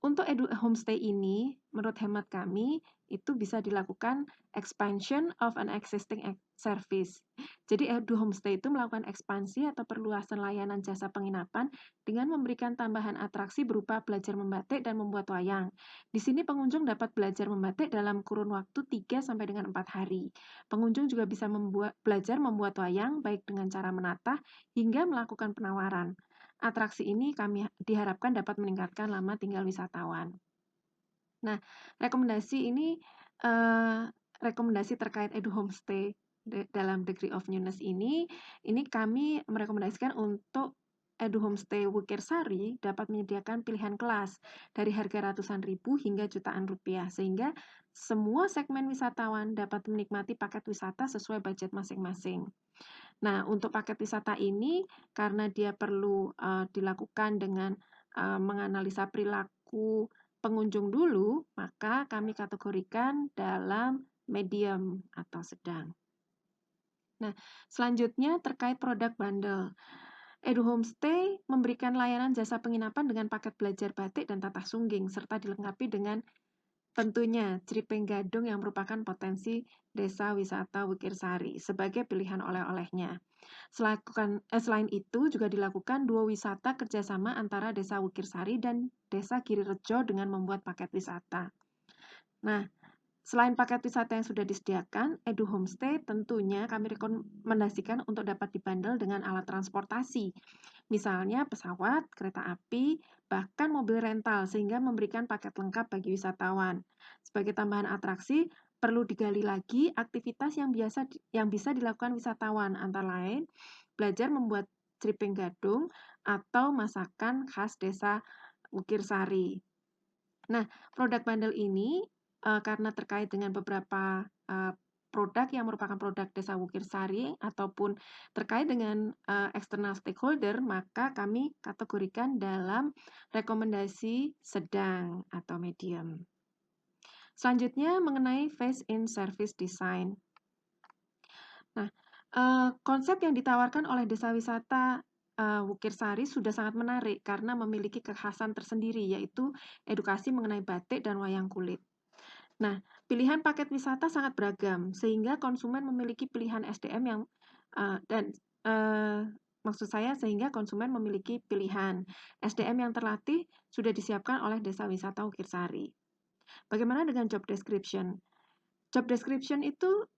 Untuk Edu Homestay ini, menurut hemat kami, itu bisa dilakukan expansion of an existing service. Jadi Edu Homestay itu melakukan ekspansi atau perluasan layanan jasa penginapan dengan memberikan tambahan atraksi berupa belajar membatik dan membuat wayang. Di sini pengunjung dapat belajar membatik dalam kurun waktu 3 sampai dengan 4 hari. Pengunjung juga bisa belajar membuat wayang baik dengan cara menatah hingga melakukan penawaran. Atraksi ini kami diharapkan dapat meningkatkan lama tinggal wisatawan. Nah, rekomendasi ini rekomendasi terkait Edu Homestay dalam degree of newness ini kami merekomendasikan untuk Edu Homestay Wukirsari dapat menyediakan pilihan kelas dari harga ratusan ribu hingga jutaan rupiah, sehingga semua segmen wisatawan dapat menikmati paket wisata sesuai budget masing-masing. Nah, untuk paket wisata ini, karena dia perlu dilakukan dengan menganalisa perilaku pengunjung dulu, maka kami kategorikan dalam medium atau sedang. Nah, selanjutnya terkait produk bundle. Edu Homestay memberikan layanan jasa penginapan dengan paket belajar batik dan tatah sungging, serta dilengkapi dengan tentunya Cripeng Gadung yang merupakan potensi desa wisata Wukirsari sebagai pilihan oleh-olehnya. Selain itu juga dilakukan dua wisata kerjasama antara desa Wukirsari dan desa Girirejo dengan membuat paket wisata. Nah, selain paket wisata yang sudah disediakan, Edu Homestay tentunya kami rekomendasikan untuk dapat dibandel dengan alat transportasi. Misalnya pesawat, kereta api, bahkan mobil rental sehingga memberikan paket lengkap bagi wisatawan. Sebagai tambahan atraksi, perlu digali lagi aktivitas yang bisa dilakukan wisatawan, antara lain belajar membuat ceriping gadung atau masakan khas desa Wukirsari. Nah, produk bundle ini karena terkait dengan beberapa produk yang merupakan produk desa Wukirsari ataupun terkait dengan eksternal stakeholder, maka kami kategorikan dalam rekomendasi sedang atau medium. Selanjutnya mengenai face in service design. Nah, konsep yang ditawarkan oleh desa wisata Wukirsari sudah sangat menarik karena memiliki kekhasan tersendiri, yaitu edukasi mengenai batik dan wayang kulit. Nah, pilihan paket wisata sangat beragam, sehingga konsumen memiliki pilihan SDM yang sehingga konsumen memiliki pilihan SDM yang terlatih sudah disiapkan oleh desa wisata Wukirsari. Bagaimana dengan job description? Job description itu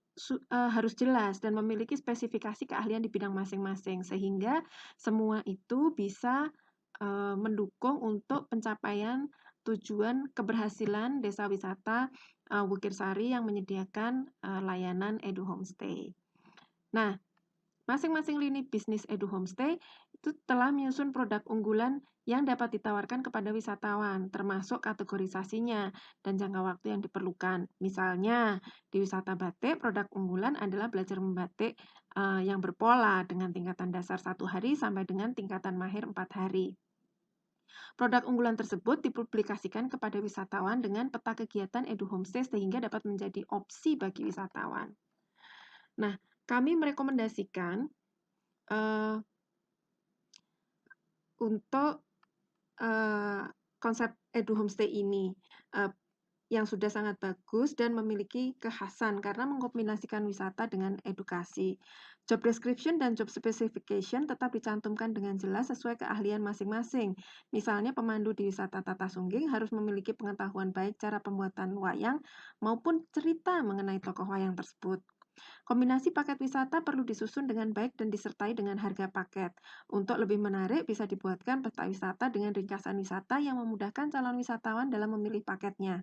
harus jelas dan memiliki spesifikasi keahlian di bidang masing-masing, sehingga semua itu bisa mendukung untuk pencapaian tujuan keberhasilan desa wisata Wukirsari yang menyediakan layanan Edu Homestay. Nah, masing-masing lini bisnis Edu Homestay itu telah menyusun produk unggulan yang dapat ditawarkan kepada wisatawan, termasuk kategorisasinya dan jangka waktu yang diperlukan. Misalnya, di wisata batik, produk unggulan adalah belajar membatik yang berpola dengan tingkatan dasar 1 hari sampai dengan tingkatan mahir 4 hari. Produk unggulan tersebut dipublikasikan kepada wisatawan dengan peta kegiatan Edu Homestay sehingga dapat menjadi opsi bagi wisatawan. Nah, kami merekomendasikan untuk konsep Edu Homestay ini yang sudah sangat bagus dan memiliki kekhasan karena mengkombinasikan wisata dengan edukasi. Job description dan job specification tetap dicantumkan dengan jelas sesuai keahlian masing-masing. Misalnya pemandu di wisata Tata Sungging harus memiliki pengetahuan baik cara pembuatan wayang maupun cerita mengenai tokoh wayang tersebut. Kombinasi paket wisata perlu disusun dengan baik dan disertai dengan harga paket. Untuk lebih menarik, bisa dibuatkan peta wisata dengan ringkasan wisata yang memudahkan calon wisatawan dalam memilih paketnya.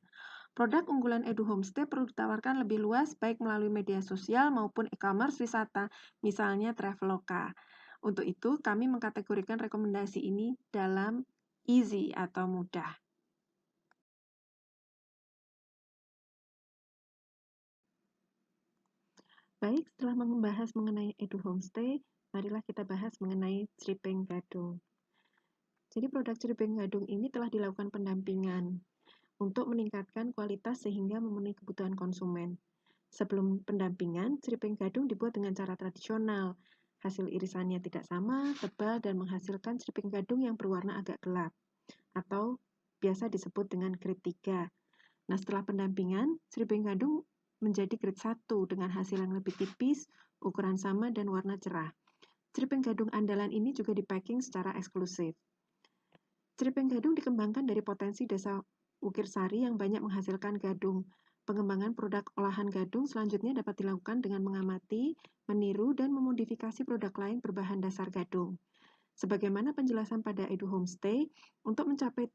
Produk unggulan Edu Homestay perlu ditawarkan lebih luas, baik melalui media sosial maupun e-commerce wisata, misalnya Traveloka. Untuk itu, kami mengkategorikan rekomendasi ini dalam easy atau mudah. Baik, setelah membahas mengenai Edu Homestay, marilah kita bahas mengenai ceriping gadung. Jadi produk ceriping gadung ini telah dilakukan pendampingan untuk meningkatkan kualitas sehingga memenuhi kebutuhan konsumen. Sebelum pendampingan, ceriping gadung dibuat dengan cara tradisional. Hasil irisannya tidak sama, tebal, dan menghasilkan ceriping gadung yang berwarna agak gelap, atau biasa disebut dengan grade 3. Nah, setelah pendampingan, ceriping gadung menjadi grade 1 dengan hasil yang lebih tipis, ukuran sama, dan warna cerah. Ceriping gadung andalan ini juga dipacking secara eksklusif. Ceriping gadung dikembangkan dari potensi desa Wukirsari yang banyak menghasilkan gadung. Pengembangan produk olahan gadung selanjutnya dapat dilakukan dengan mengamati, meniru, dan memodifikasi produk lain berbahan dasar gadung. Sebagaimana penjelasan pada Edu Homestay, untuk mencapai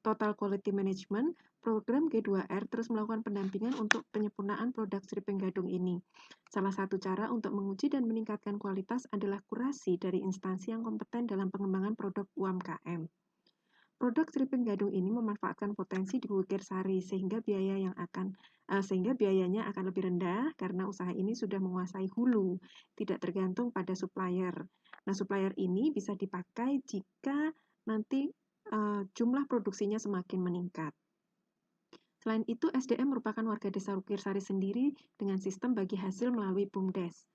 Total Quality Management, program G2R terus melakukan pendampingan untuk penyempurnaan produk ceriping gadung ini. Salah satu cara untuk menguji dan meningkatkan kualitas adalah kurasi dari instansi yang kompeten dalam pengembangan produk UMKM. Produk ceriping gadung ini memanfaatkan potensi di Wukirsari sehingga biayanya akan lebih rendah karena usaha ini sudah menguasai hulu, tidak tergantung pada supplier. Nah, supplier ini bisa dipakai jika nanti jumlah produksinya semakin meningkat. Selain itu, SDM merupakan warga desa Wukirsari sendiri dengan sistem bagi hasil melalui BUMDes.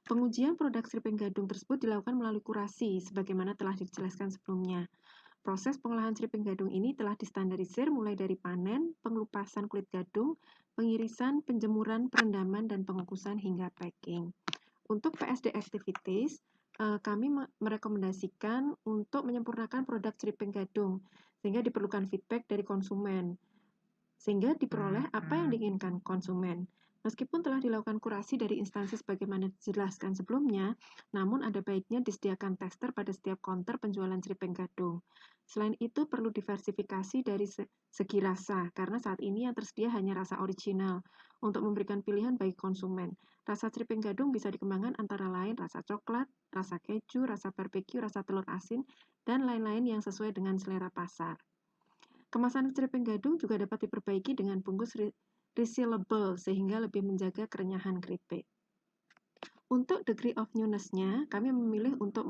Pengujian produk ceriping gadung tersebut dilakukan melalui kurasi, sebagaimana telah dijelaskan sebelumnya. Proses pengolahan ceriping gadung ini telah distandarisir mulai dari panen, pengelupasan kulit gadung, pengirisan, penjemuran, perendaman, dan pengukusan hingga packing. Untuk PSD activities, kami merekomendasikan untuk menyempurnakan produk ceriping gadung, sehingga diperlukan feedback dari konsumen. sehingga diperoleh apa yang diinginkan konsumen. Meskipun telah dilakukan kurasi dari instansi sebagaimana dijelaskan sebelumnya, namun ada baiknya disediakan tester pada setiap counter penjualan ceripeng gadung. Selain itu, perlu diversifikasi dari segi rasa, karena saat ini yang tersedia hanya rasa original untuk memberikan pilihan bagi konsumen. Rasa ceripeng gadung bisa dikembangkan antara lain rasa coklat, rasa keju, rasa barbeque, rasa telur asin, dan lain-lain yang sesuai dengan selera pasar. Kemasan ceripeng gadung juga dapat diperbaiki dengan bungkus resealable sehingga lebih menjaga kerenyahan keripik. Untuk degree of newness-nya, kami memilih untuk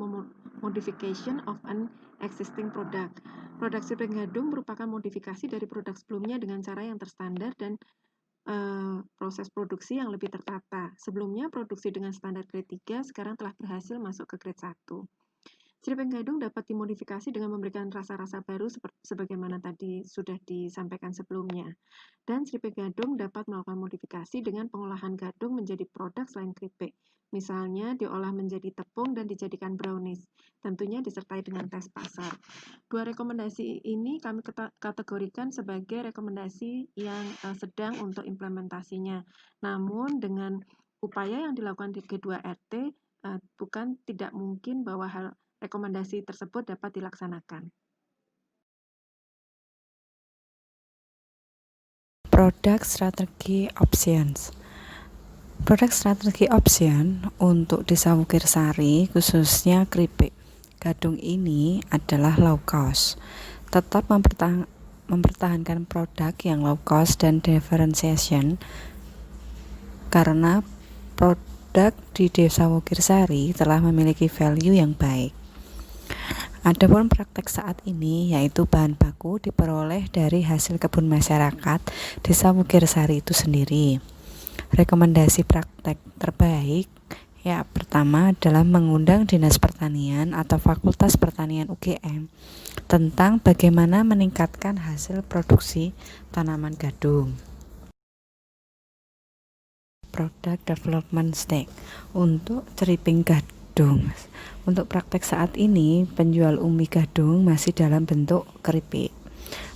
modification of an existing product. Produk ceripeng gadung merupakan modifikasi dari produk sebelumnya dengan cara yang terstandar dan proses produksi yang lebih tertata. Sebelumnya produksi dengan standar grade 3, sekarang telah berhasil masuk ke grade 1. Ceripeng gadung dapat dimodifikasi dengan memberikan rasa-rasa baru sebagaimana tadi sudah disampaikan sebelumnya. Dan ceripeng gadung dapat melakukan modifikasi dengan pengolahan gadung menjadi produk selain keripik. Misalnya diolah menjadi tepung dan dijadikan brownies. Tentunya disertai dengan tes pasar. Dua rekomendasi ini kami kategorikan sebagai rekomendasi yang sedang untuk implementasinya. Namun dengan upaya yang dilakukan di G2RT, bukan tidak mungkin bahwa rekomendasi tersebut dapat dilaksanakan. Product Strategy Options. Product Strategy Option untuk Desa Wukirsari, khususnya keripik gadung ini adalah low cost. Tetap mempertahankan produk yang low cost dan differentiation karena produk di Desa Wukirsari telah memiliki value yang baik. Adapun praktek saat ini yaitu bahan baku diperoleh dari hasil kebun masyarakat Desa Wukirsari itu sendiri. Rekomendasi praktek terbaik pertama adalah mengundang Dinas Pertanian atau Fakultas Pertanian UGM tentang bagaimana meningkatkan hasil produksi tanaman gadung. Product Development Stage untuk ceripeng gadung. Untuk praktek saat ini, penjual umbi gadung masih dalam bentuk keripik.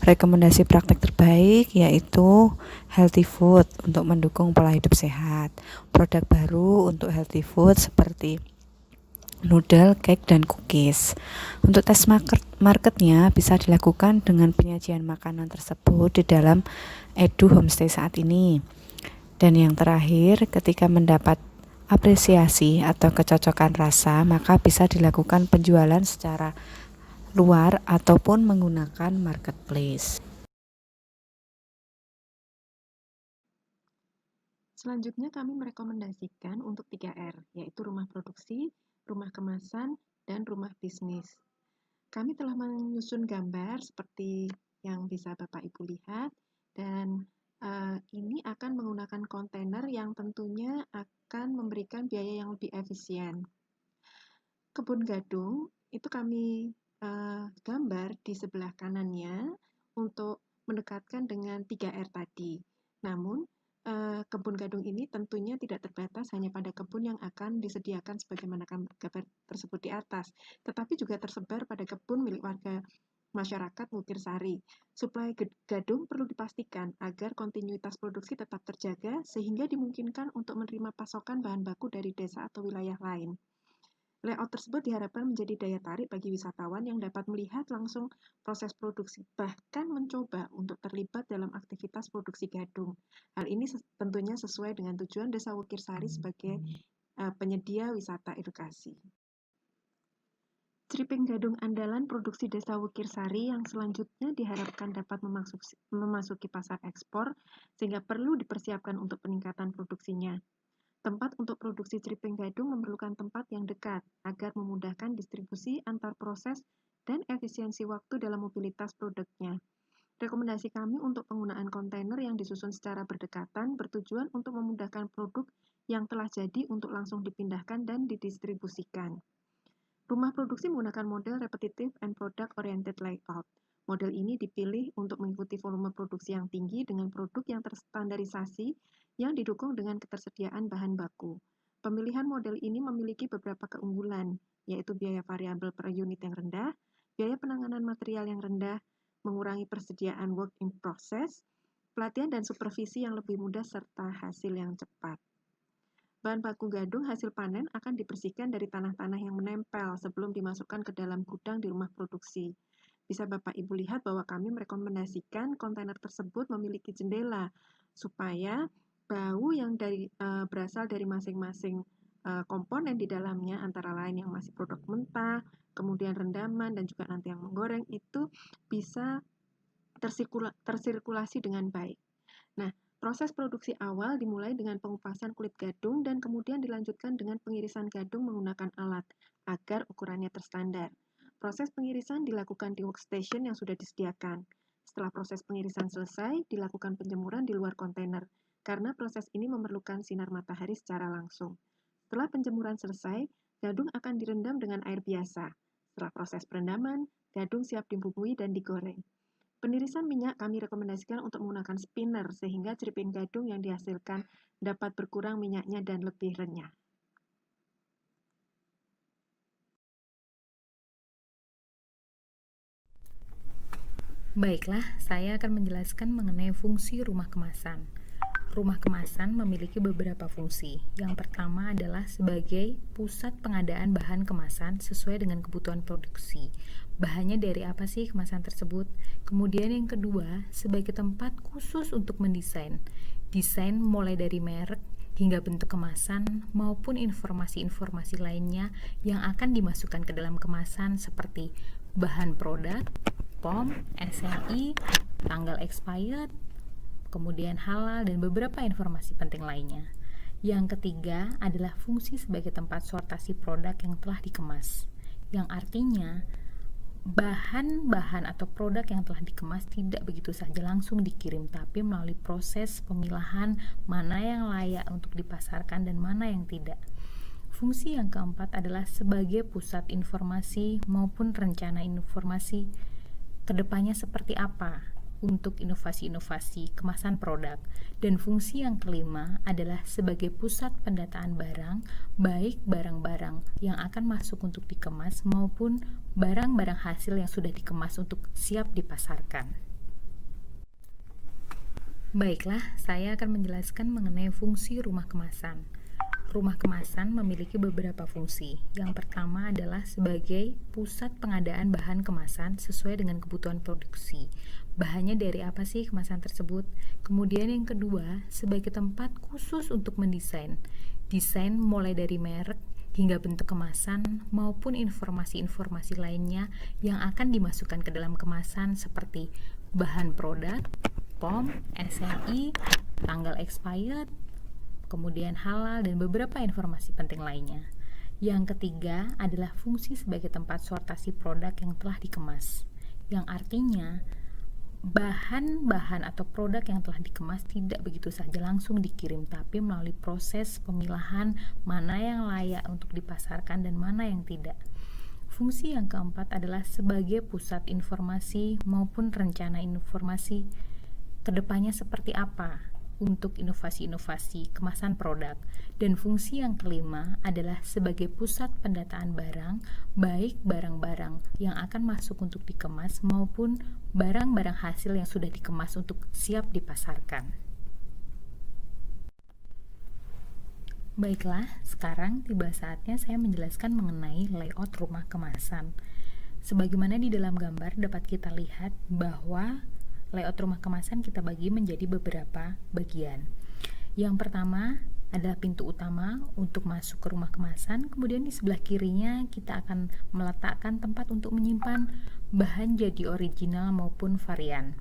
Rekomendasi praktek terbaik yaitu healthy food untuk mendukung pola hidup sehat. Produk baru untuk healthy food seperti noodle, cake, dan cookies. Untuk tes marketnya bisa dilakukan dengan penyajian makanan tersebut di dalam Edu Homestay saat ini. Dan yang terakhir, ketika mendapat apresiasi atau kecocokan rasa, maka bisa dilakukan penjualan secara luar ataupun menggunakan marketplace. Selanjutnya kami merekomendasikan untuk 3R, yaitu rumah produksi, rumah kemasan, dan rumah bisnis. Kami telah menyusun gambar seperti yang bisa Bapak Ibu lihat, dan ini akan menggunakan kontainer yang tentunya akan memberikan biaya yang lebih efisien. Kebun gadung itu kami gambar di sebelah kanannya untuk mendekatkan dengan 3R tadi. Namun, kebun gadung ini tentunya tidak terbatas hanya pada kebun yang akan disediakan sebagaimana gambar tersebut di atas, tetapi juga tersebar pada kebun milik warga masyarakat Wukirsari. Suplai gadung perlu dipastikan agar kontinuitas produksi tetap terjaga sehingga dimungkinkan untuk menerima pasokan bahan baku dari desa atau wilayah lain. Layout tersebut diharapkan menjadi daya tarik bagi wisatawan yang dapat melihat langsung proses produksi, bahkan mencoba untuk terlibat dalam aktivitas produksi gadung. Hal ini tentunya sesuai dengan tujuan Desa Wukirsari sebagai penyedia wisata edukasi. Ceripeng gadung andalan produksi Desa Wukirsari yang selanjutnya diharapkan dapat memasuki pasar ekspor, sehingga perlu dipersiapkan untuk peningkatan produksinya. Tempat untuk produksi ceripeng gadung memerlukan tempat yang dekat agar memudahkan distribusi antar proses dan efisiensi waktu dalam mobilitas produknya. Rekomendasi kami untuk penggunaan kontainer yang disusun secara berdekatan bertujuan untuk memudahkan produk yang telah jadi untuk langsung dipindahkan dan didistribusikan. Rumah produksi menggunakan model repetitive and product oriented layout. Model ini dipilih untuk mengikuti volume produksi yang tinggi dengan produk yang terstandarisasi yang didukung dengan ketersediaan bahan baku. Pemilihan model ini memiliki beberapa keunggulan, yaitu biaya variabel per unit yang rendah, biaya penanganan material yang rendah, mengurangi persediaan work in process, pelatihan dan supervisi yang lebih mudah serta hasil yang cepat. Bahan baku gadung hasil panen akan dibersihkan dari tanah-tanah yang menempel sebelum dimasukkan ke dalam gudang di rumah produksi. Bisa Bapak Ibu lihat bahwa kami merekomendasikan kontainer tersebut memiliki jendela supaya bau yang berasal dari masing-masing komponen di dalamnya, antara lain yang masih produk mentah, kemudian rendaman, dan juga nanti yang menggoreng, itu bisa tersirkulasi dengan baik. Nah, proses produksi awal dimulai dengan pengupasan kulit gadung dan kemudian dilanjutkan dengan pengirisan gadung menggunakan alat agar ukurannya terstandar. Proses pengirisan dilakukan di workstation yang sudah disediakan. Setelah proses pengirisan selesai, dilakukan penjemuran di luar kontainer, karena proses ini memerlukan sinar matahari secara langsung. Setelah penjemuran selesai, gadung akan direndam dengan air biasa. Setelah proses perendaman, gadung siap dibumbui dan digoreng. Penirisan minyak kami rekomendasikan untuk menggunakan spinner sehingga ceripin gadung yang dihasilkan dapat berkurang minyaknya dan lebih renyah. Baiklah, saya akan menjelaskan mengenai fungsi rumah kemasan. Rumah kemasan memiliki beberapa fungsi. Yang pertama adalah sebagai pusat pengadaan bahan kemasan sesuai dengan kebutuhan produksi. Bahannya dari apa sih kemasan tersebut? Kemudian yang kedua, sebagai tempat khusus untuk mendesain. Desain mulai dari merek hingga bentuk kemasan maupun informasi-informasi lainnya yang akan dimasukkan ke dalam kemasan seperti bahan produk, POM, SNI, tanggal expired, kemudian halal, dan beberapa informasi penting lainnya. Yang ketiga adalah fungsi sebagai tempat sortasi produk yang telah dikemas, yang artinya bahan-bahan atau produk yang telah dikemas tidak begitu saja langsung dikirim, tapi melalui proses pemilahan mana yang layak untuk dipasarkan dan mana yang tidak. Fungsi yang keempat adalah sebagai pusat informasi maupun rencana informasi kedepannya seperti apa untuk inovasi-inovasi kemasan produk. Dan fungsi yang kelima adalah sebagai pusat pendataan barang, baik barang-barang yang akan masuk untuk dikemas maupun barang-barang hasil yang sudah dikemas untuk siap dipasarkan. Baiklah, saya akan menjelaskan mengenai fungsi rumah kemasan. Rumah kemasan memiliki beberapa fungsi. Yang pertama adalah sebagai pusat pengadaan bahan kemasan sesuai dengan kebutuhan produksi. Bahannya dari apa sih kemasan tersebut? Kemudian yang kedua, sebagai tempat khusus untuk mendesain. Desain mulai dari merek hingga bentuk kemasan maupun informasi-informasi lainnya yang akan dimasukkan ke dalam kemasan seperti bahan produk, POM, SNI, tanggal expired, kemudian halal, dan beberapa informasi penting lainnya. Yang ketiga adalah fungsi sebagai tempat sortasi produk yang telah dikemas, yang artinya bahan-bahan atau produk yang telah dikemas tidak begitu saja langsung dikirim, tapi melalui proses pemilahan mana yang layak untuk dipasarkan dan mana yang tidak. Fungsi yang keempat adalah sebagai pusat informasi maupun rencana informasi kedepannya seperti apa untuk inovasi-inovasi kemasan produk. Dan fungsi yang kelima adalah sebagai pusat pendataan barang, baik barang-barang yang akan masuk untuk dikemas maupun barang-barang hasil yang sudah dikemas untuk siap dipasarkan. Baiklah, sekarang tiba saatnya saya menjelaskan mengenai layout rumah kemasan. Sebagaimana di dalam gambar dapat kita lihat bahwa layout rumah kemasan kita bagi menjadi beberapa bagian. Yang pertama adalah pintu utama untuk masuk ke rumah kemasan. Kemudian di sebelah kirinya kita akan meletakkan tempat untuk menyimpan bahan jadi original maupun varian.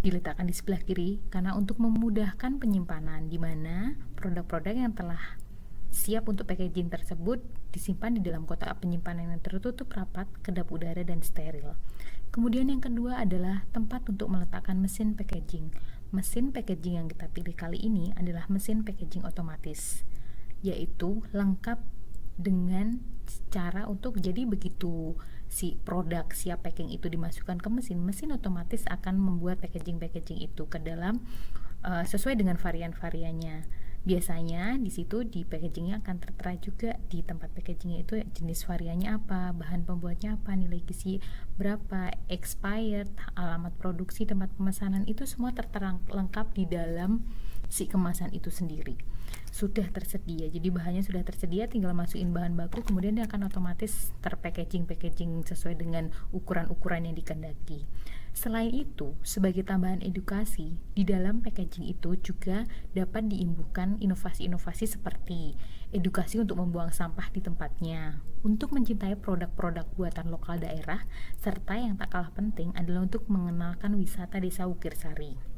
Diletakkan di sebelah kiri karena untuk memudahkan penyimpanan, di mana produk-produk yang telah siap untuk packaging tersebut disimpan di dalam kotak penyimpanan yang tertutup rapat, kedap udara, dan steril. Kemudian yang kedua adalah tempat untuk meletakkan mesin packaging. Mesin packaging yang kita pilih kali ini adalah mesin packaging otomatis, yaitu lengkap dengan cara untuk jadi begitu si produk siap packing itu dimasukkan ke mesin, mesin otomatis akan membuat packaging itu ke dalam sesuai dengan varian-variannya. Biasanya di situ di packagingnya akan tertera juga di tempat packagingnya itu jenis variannya apa, bahan pembuatnya apa, nilai gizi berapa, expired, alamat produksi, tempat pemesanan, itu semua tertera lengkap di dalam si kemasan itu sendiri. Sudah tersedia, jadi bahannya sudah tersedia, tinggal masukin bahan baku, kemudian dia akan otomatis terpackaging sesuai dengan ukuran-ukuran yang dikehendaki. Selain itu, sebagai tambahan edukasi, di dalam packaging itu juga dapat diimbuhkan inovasi-inovasi seperti edukasi untuk membuang sampah di tempatnya, untuk mencintai produk-produk buatan lokal daerah, serta yang tak kalah penting adalah untuk mengenalkan wisata Desa Wukirsari.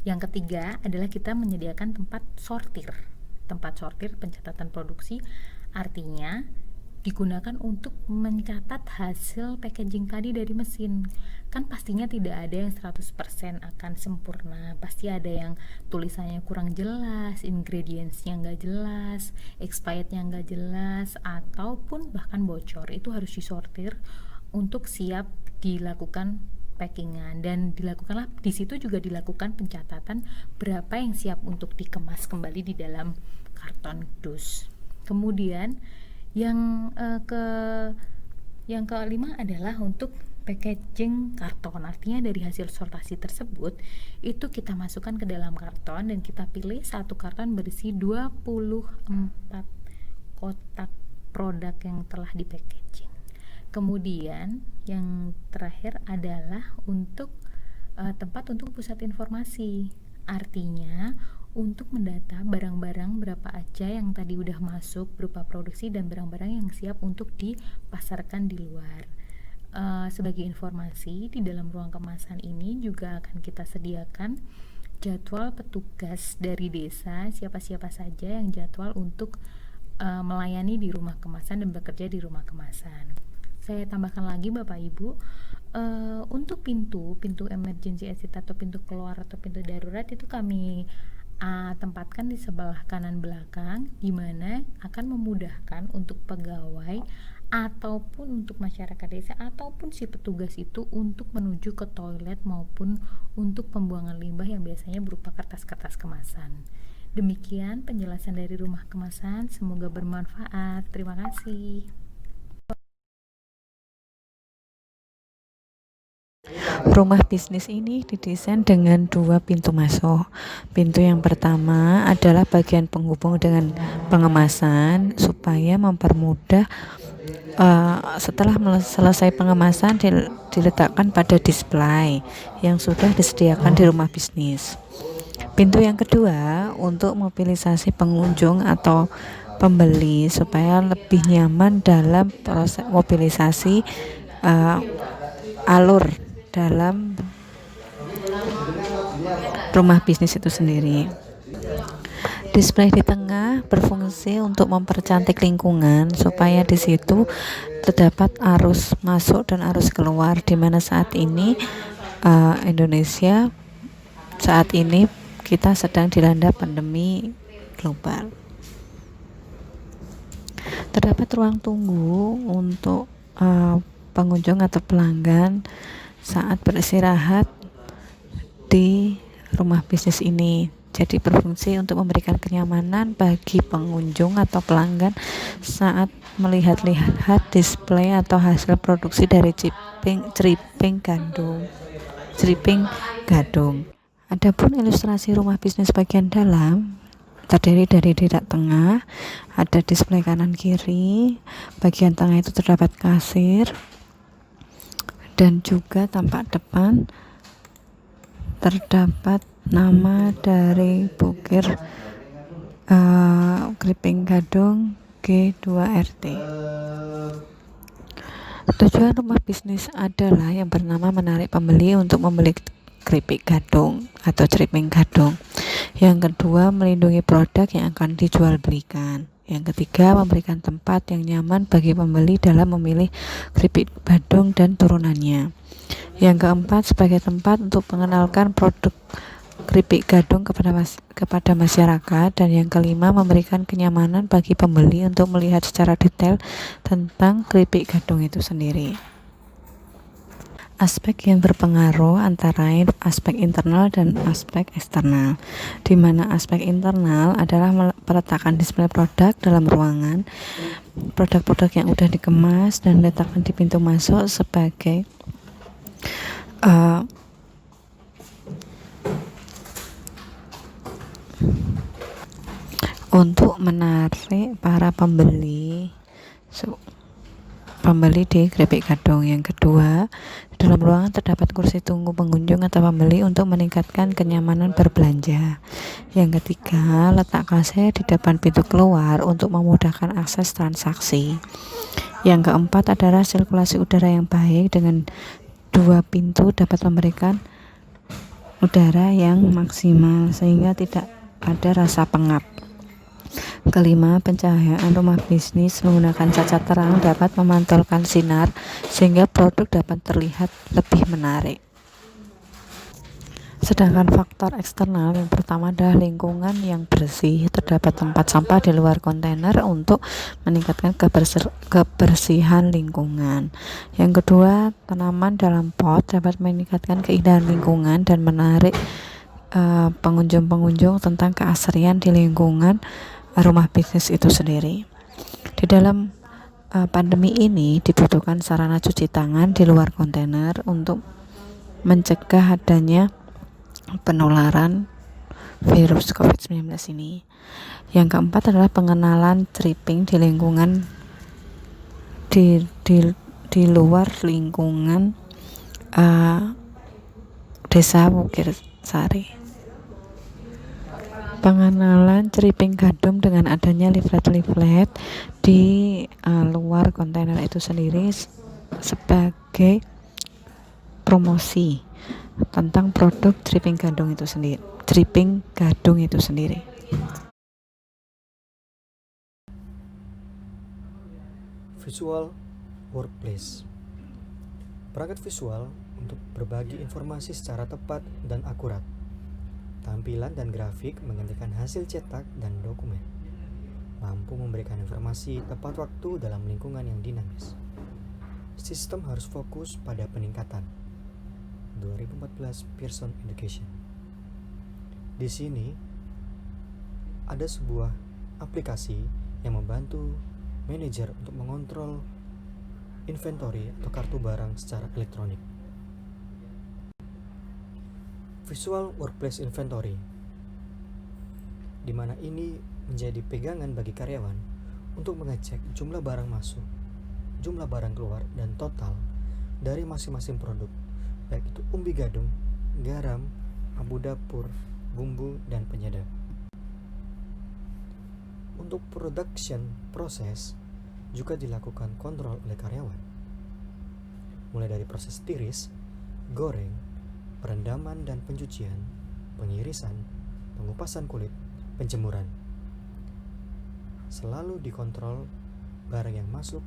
Yang ketiga adalah kita menyediakan tempat sortir pencatatan produksi, artinya digunakan untuk mencatat hasil packaging tadi dari mesin. Kan pastinya tidak ada yang 100% akan sempurna, pasti ada yang tulisannya kurang jelas, ingredientsnya nggak jelas, expirednya nggak jelas, ataupun bahkan bocor. Itu harus disortir untuk siap dilakukan packingan, dan dilakukanlah di situ juga dilakukan pencatatan berapa yang siap untuk dikemas kembali di dalam karton dus. Kemudian yang kelima adalah untuk packaging karton, artinya dari hasil sortasi tersebut itu kita masukkan ke dalam karton dan kita pilih satu karton berisi 24 kotak produk yang telah di packaging. Kemudian yang terakhir adalah untuk tempat untuk pusat informasi, artinya untuk mendata barang-barang berapa aja yang tadi udah masuk berupa produksi dan barang-barang yang siap untuk dipasarkan di luar. Sebagai informasi, di dalam ruang kemasan ini juga akan kita sediakan jadwal petugas dari desa, siapa-siapa saja yang jadwal untuk melayani di rumah kemasan dan bekerja di rumah kemasan. Saya tambahkan lagi Bapak Ibu, untuk pintu emergency exit atau pintu keluar atau pintu darurat itu kami tempatkan di sebelah kanan belakang, di mana akan memudahkan untuk pegawai ataupun untuk masyarakat desa ataupun si petugas itu untuk menuju ke toilet maupun untuk pembuangan limbah yang biasanya berupa kertas-kertas kemasan. Demikian penjelasan dari rumah kemasan, semoga bermanfaat. Terima kasih. Rumah bisnis ini didesain dengan 2 pintu masuk. Pintu yang pertama adalah bagian penghubung dengan pengemasan supaya mempermudah setelah selesai pengemasan diletakkan pada display yang sudah disediakan di rumah bisnis. Pintu yang kedua untuk mobilisasi pengunjung atau pembeli supaya lebih nyaman dalam proses mobilisasi alur dalam rumah bisnis itu sendiri. Display di tengah berfungsi untuk mempercantik lingkungan supaya di situ terdapat arus masuk dan arus keluar, di mana saat ini Indonesia saat ini kita sedang dilanda pandemi global. Terdapat ruang tunggu untuk pengunjung atau pelanggan saat beristirahat di rumah bisnis ini. Jadi berfungsi untuk memberikan kenyamanan bagi pengunjung atau pelanggan saat melihat-lihat display atau hasil produksi dari ceriping gadung. Adapun ilustrasi rumah bisnis bagian dalam terdiri dari derak tengah, ada display kanan kiri, bagian tengah itu terdapat kasir, dan juga tampak depan terdapat nama dari Bukir Keriping Gadung G2RT. Tujuan rumah bisnis adalah yang bernama menarik pembeli untuk membeli keripik gadung atau ceriping gadung. Yang kedua, melindungi produk yang akan dijual belikan. Yang ketiga, memberikan tempat yang nyaman bagi pembeli dalam memilih keripik gadung dan turunannya. Yang keempat, sebagai tempat untuk mengenalkan produk keripik gadung kepada masyarakat. Dan yang kelima, memberikan kenyamanan bagi pembeli untuk melihat secara detail tentang keripik gadung itu sendiri. aspek yang berpengaruh antara lain aspek internal dan aspek eksternal, di mana aspek internal adalah peletakan display produk dalam ruangan, produk-produk yang udah dikemas dan letakkan di pintu masuk sebagai untuk menarik para pembeli di Kripik Gadung. Yang kedua, di dalam ruangan terdapat kursi tunggu pengunjung atau pembeli untuk meningkatkan kenyamanan berbelanja. Yang ketiga, letak kasir di depan pintu keluar untuk memudahkan akses transaksi. Yang keempat adalah sirkulasi udara yang baik, dengan 2 pintu dapat memberikan udara yang maksimal sehingga tidak ada rasa pengap. Kelima, pencahayaan rumah bisnis menggunakan kaca terang dapat memantulkan sinar sehingga produk dapat terlihat lebih menarik. Sedangkan faktor eksternal yang pertama adalah lingkungan yang bersih. Terdapat tempat sampah di luar kontainer untuk meningkatkan kebersihan lingkungan. Yang kedua, tanaman dalam pot dapat meningkatkan keindahan lingkungan dan menarik pengunjung-pengunjung tentang keasrian di lingkungan rumah bisnis itu sendiri. Di dalam pandemi ini dibutuhkan sarana cuci tangan di luar kontainer untuk mencegah adanya penularan virus COVID-19 ini. Yang keempat adalah pengenalan tripping di lingkungan di luar lingkungan Desa Bukir Sari. Pengenalan Criping Gadung dengan adanya leaflet-leaflet di luar kontainer itu sendiri sebagai promosi tentang produk Criping Gadung itu sendiri. Visual workplace. Perangkat visual untuk berbagi informasi secara tepat dan akurat. Tampilan dan grafik menggantikan hasil cetak dan dokumen. Mampu memberikan informasi tepat waktu dalam lingkungan yang dinamis. Sistem harus fokus pada peningkatan. 2014 Pearson Education. Di sini ada sebuah aplikasi yang membantu manajer untuk mengontrol inventory atau kartu barang secara elektronik. Visual Workplace Inventory, di mana ini menjadi pegangan bagi karyawan untuk mengecek jumlah barang masuk, jumlah barang keluar, dan total dari masing-masing produk, baik itu umbi gadung, garam, abu dapur, bumbu, dan penyedap. Untuk production proses juga dilakukan kontrol oleh karyawan, mulai dari proses tiris, goreng, perendaman dan pencucian, pengirisan, pengupasan kulit, penjemuran. Selalu dikontrol barang yang masuk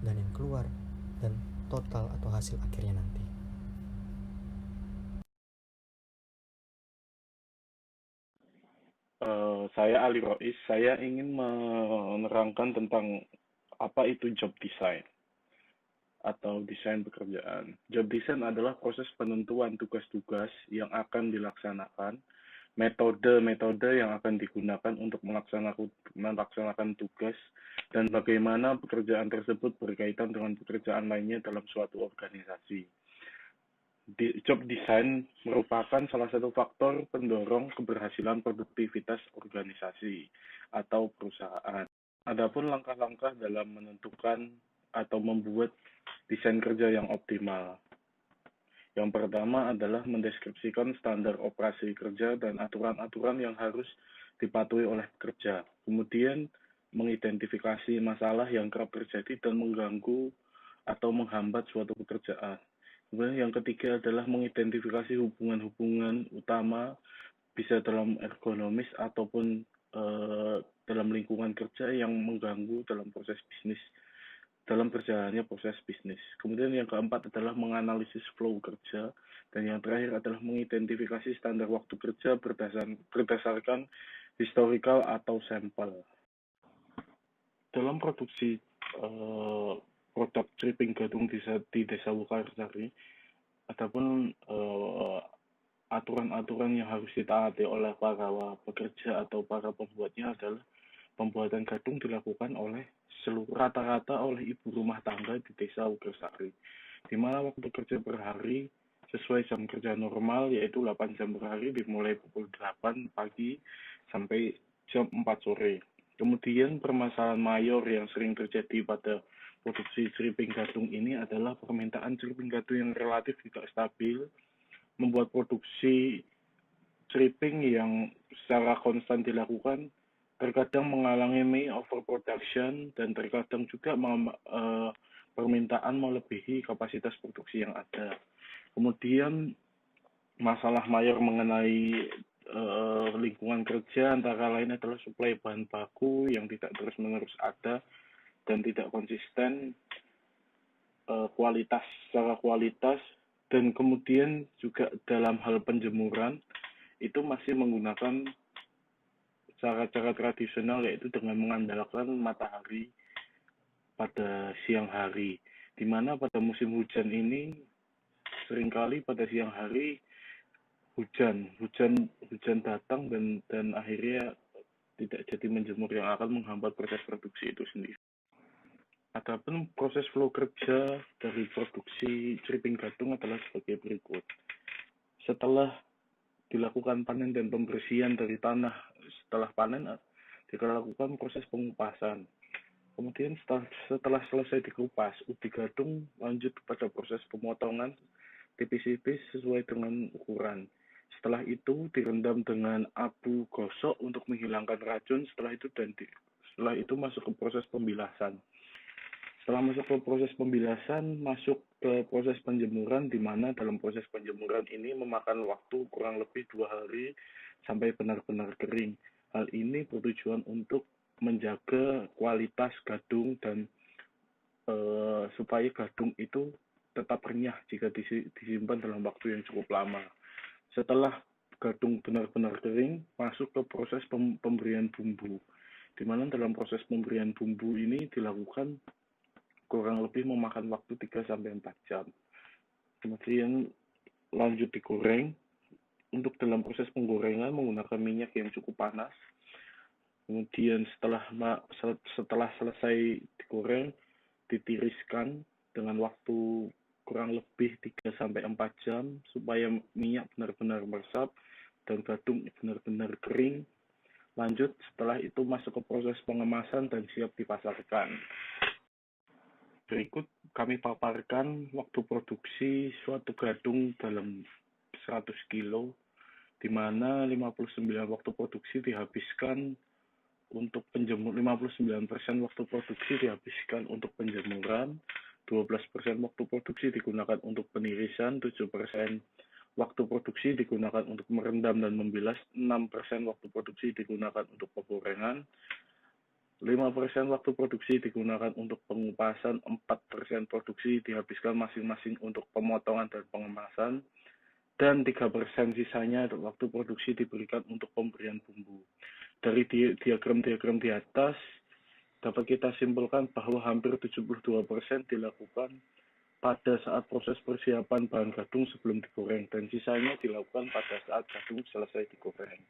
dan yang keluar dan total atau hasil akhirnya nanti. Saya Ali Rois, saya ingin menerangkan tentang apa itu job design atau desain pekerjaan. Job design adalah proses penentuan tugas-tugas yang akan dilaksanakan, metode-metode yang akan digunakan untuk melaksanakan tugas, dan bagaimana pekerjaan tersebut berkaitan dengan pekerjaan lainnya dalam suatu organisasi. Job design merupakan salah satu faktor pendorong keberhasilan produktivitas organisasi atau perusahaan. Adapun langkah-langkah dalam menentukan atau membuat desain kerja yang optimal. Yang pertama adalah mendeskripsikan standar operasi kerja dan aturan-aturan yang harus dipatuhi oleh pekerja. Kemudian mengidentifikasi masalah yang kerap terjadi dan mengganggu atau menghambat suatu pekerjaan. Kemudian yang ketiga adalah mengidentifikasi hubungan-hubungan utama, bisa dalam ergonomis ataupun dalam lingkungan kerja yang mengganggu dalam proses bisnis, dalam berjalannya proses bisnis. Kemudian yang keempat adalah menganalisis flow kerja, dan yang terakhir adalah mengidentifikasi standar waktu kerja berdasarkan historical atau sampel. Dalam produksi produk Criping Gadung di Desa Bukarsari, Adapun aturan-aturan yang harus ditaati oleh para pekerja atau para pembuatnya adalah pembuatan gadung dilakukan oleh rata-rata oleh ibu rumah tangga di desa Wogersari, di mana waktu kerja per hari sesuai jam kerja normal yaitu 8 jam per hari dimulai pukul 8 pagi sampai jam 4 sore. Kemudian permasalahan mayor yang sering terjadi pada produksi ceriping gadung ini adalah permintaan ceriping gadung yang relatif tidak stabil, membuat produksi ceriping yang secara konstan dilakukan terkadang mengalami overproduction dan terkadang juga permintaan melebihi kapasitas produksi yang ada. Kemudian masalah mayor mengenai lingkungan kerja antara lain adalah suplai bahan baku yang tidak terus-menerus ada dan tidak konsisten, secara kualitas, dan kemudian juga dalam hal penjemuran itu masih menggunakan cara-cara tradisional yaitu dengan mengandalkan matahari pada siang hari, di mana pada musim hujan ini seringkali pada siang hari hujan datang dan akhirnya tidak jadi menjemur yang akan menghambat proses produksi itu sendiri. Adapun proses flow kerja dari produksi ceriping gadung adalah sebagai berikut. Setelah dilakukan panen dan pembersihan dari tanah, setelah panen dilakukan proses pengupasan. Kemudian setelah selesai dikupas, ubi gadung lanjut pada proses pemotongan tipis-tipis sesuai dengan ukuran. Setelah itu direndam dengan abu gosok untuk menghilangkan racun. Setelah itu masuk ke proses pembilasan. Setelah masuk ke proses pembilasan, masuk ke proses penjemuran, di mana dalam proses penjemuran ini memakan waktu kurang lebih 2 hari sampai benar-benar kering. Hal ini bertujuan untuk menjaga kualitas gadung dan supaya gadung itu tetap renyah jika disimpan dalam waktu yang cukup lama. Setelah gadung benar-benar kering, masuk ke proses pemberian bumbu, di mana dalam proses pemberian bumbu ini dilakukan kurang lebih memakan waktu 3-4 jam. Kemudian lanjut digoreng. Untuk dalam proses penggorengan menggunakan minyak yang cukup panas. Kemudian setelah selesai digoreng, ditiriskan dengan waktu kurang lebih 3-4 jam supaya minyak benar-benar meresap dan gadung benar-benar kering. Lanjut, setelah itu masuk ke proses pengemasan dan siap dipasarkan. Berikut kami paparkan waktu produksi suatu gadung dalam 100 kilo, di mana 59% waktu produksi dihabiskan untuk 59% waktu produksi dihabiskan untuk penjemuran, 12% waktu produksi digunakan untuk penirisan, 7% waktu produksi digunakan untuk merendam dan membilas, 6% waktu produksi digunakan untuk penggorengan, 5% waktu produksi digunakan untuk pengupasan, 4% produksi dihabiskan masing-masing untuk pemotongan dan pengemasan, dan 3% sisanya waktu produksi diberikan untuk pemberian bumbu. Dari diagram-diagram di atas, dapat kita simpulkan bahwa hampir 72% dilakukan pada saat proses persiapan bahan gadung sebelum digoreng, dan sisanya dilakukan pada saat gadung selesai digoreng.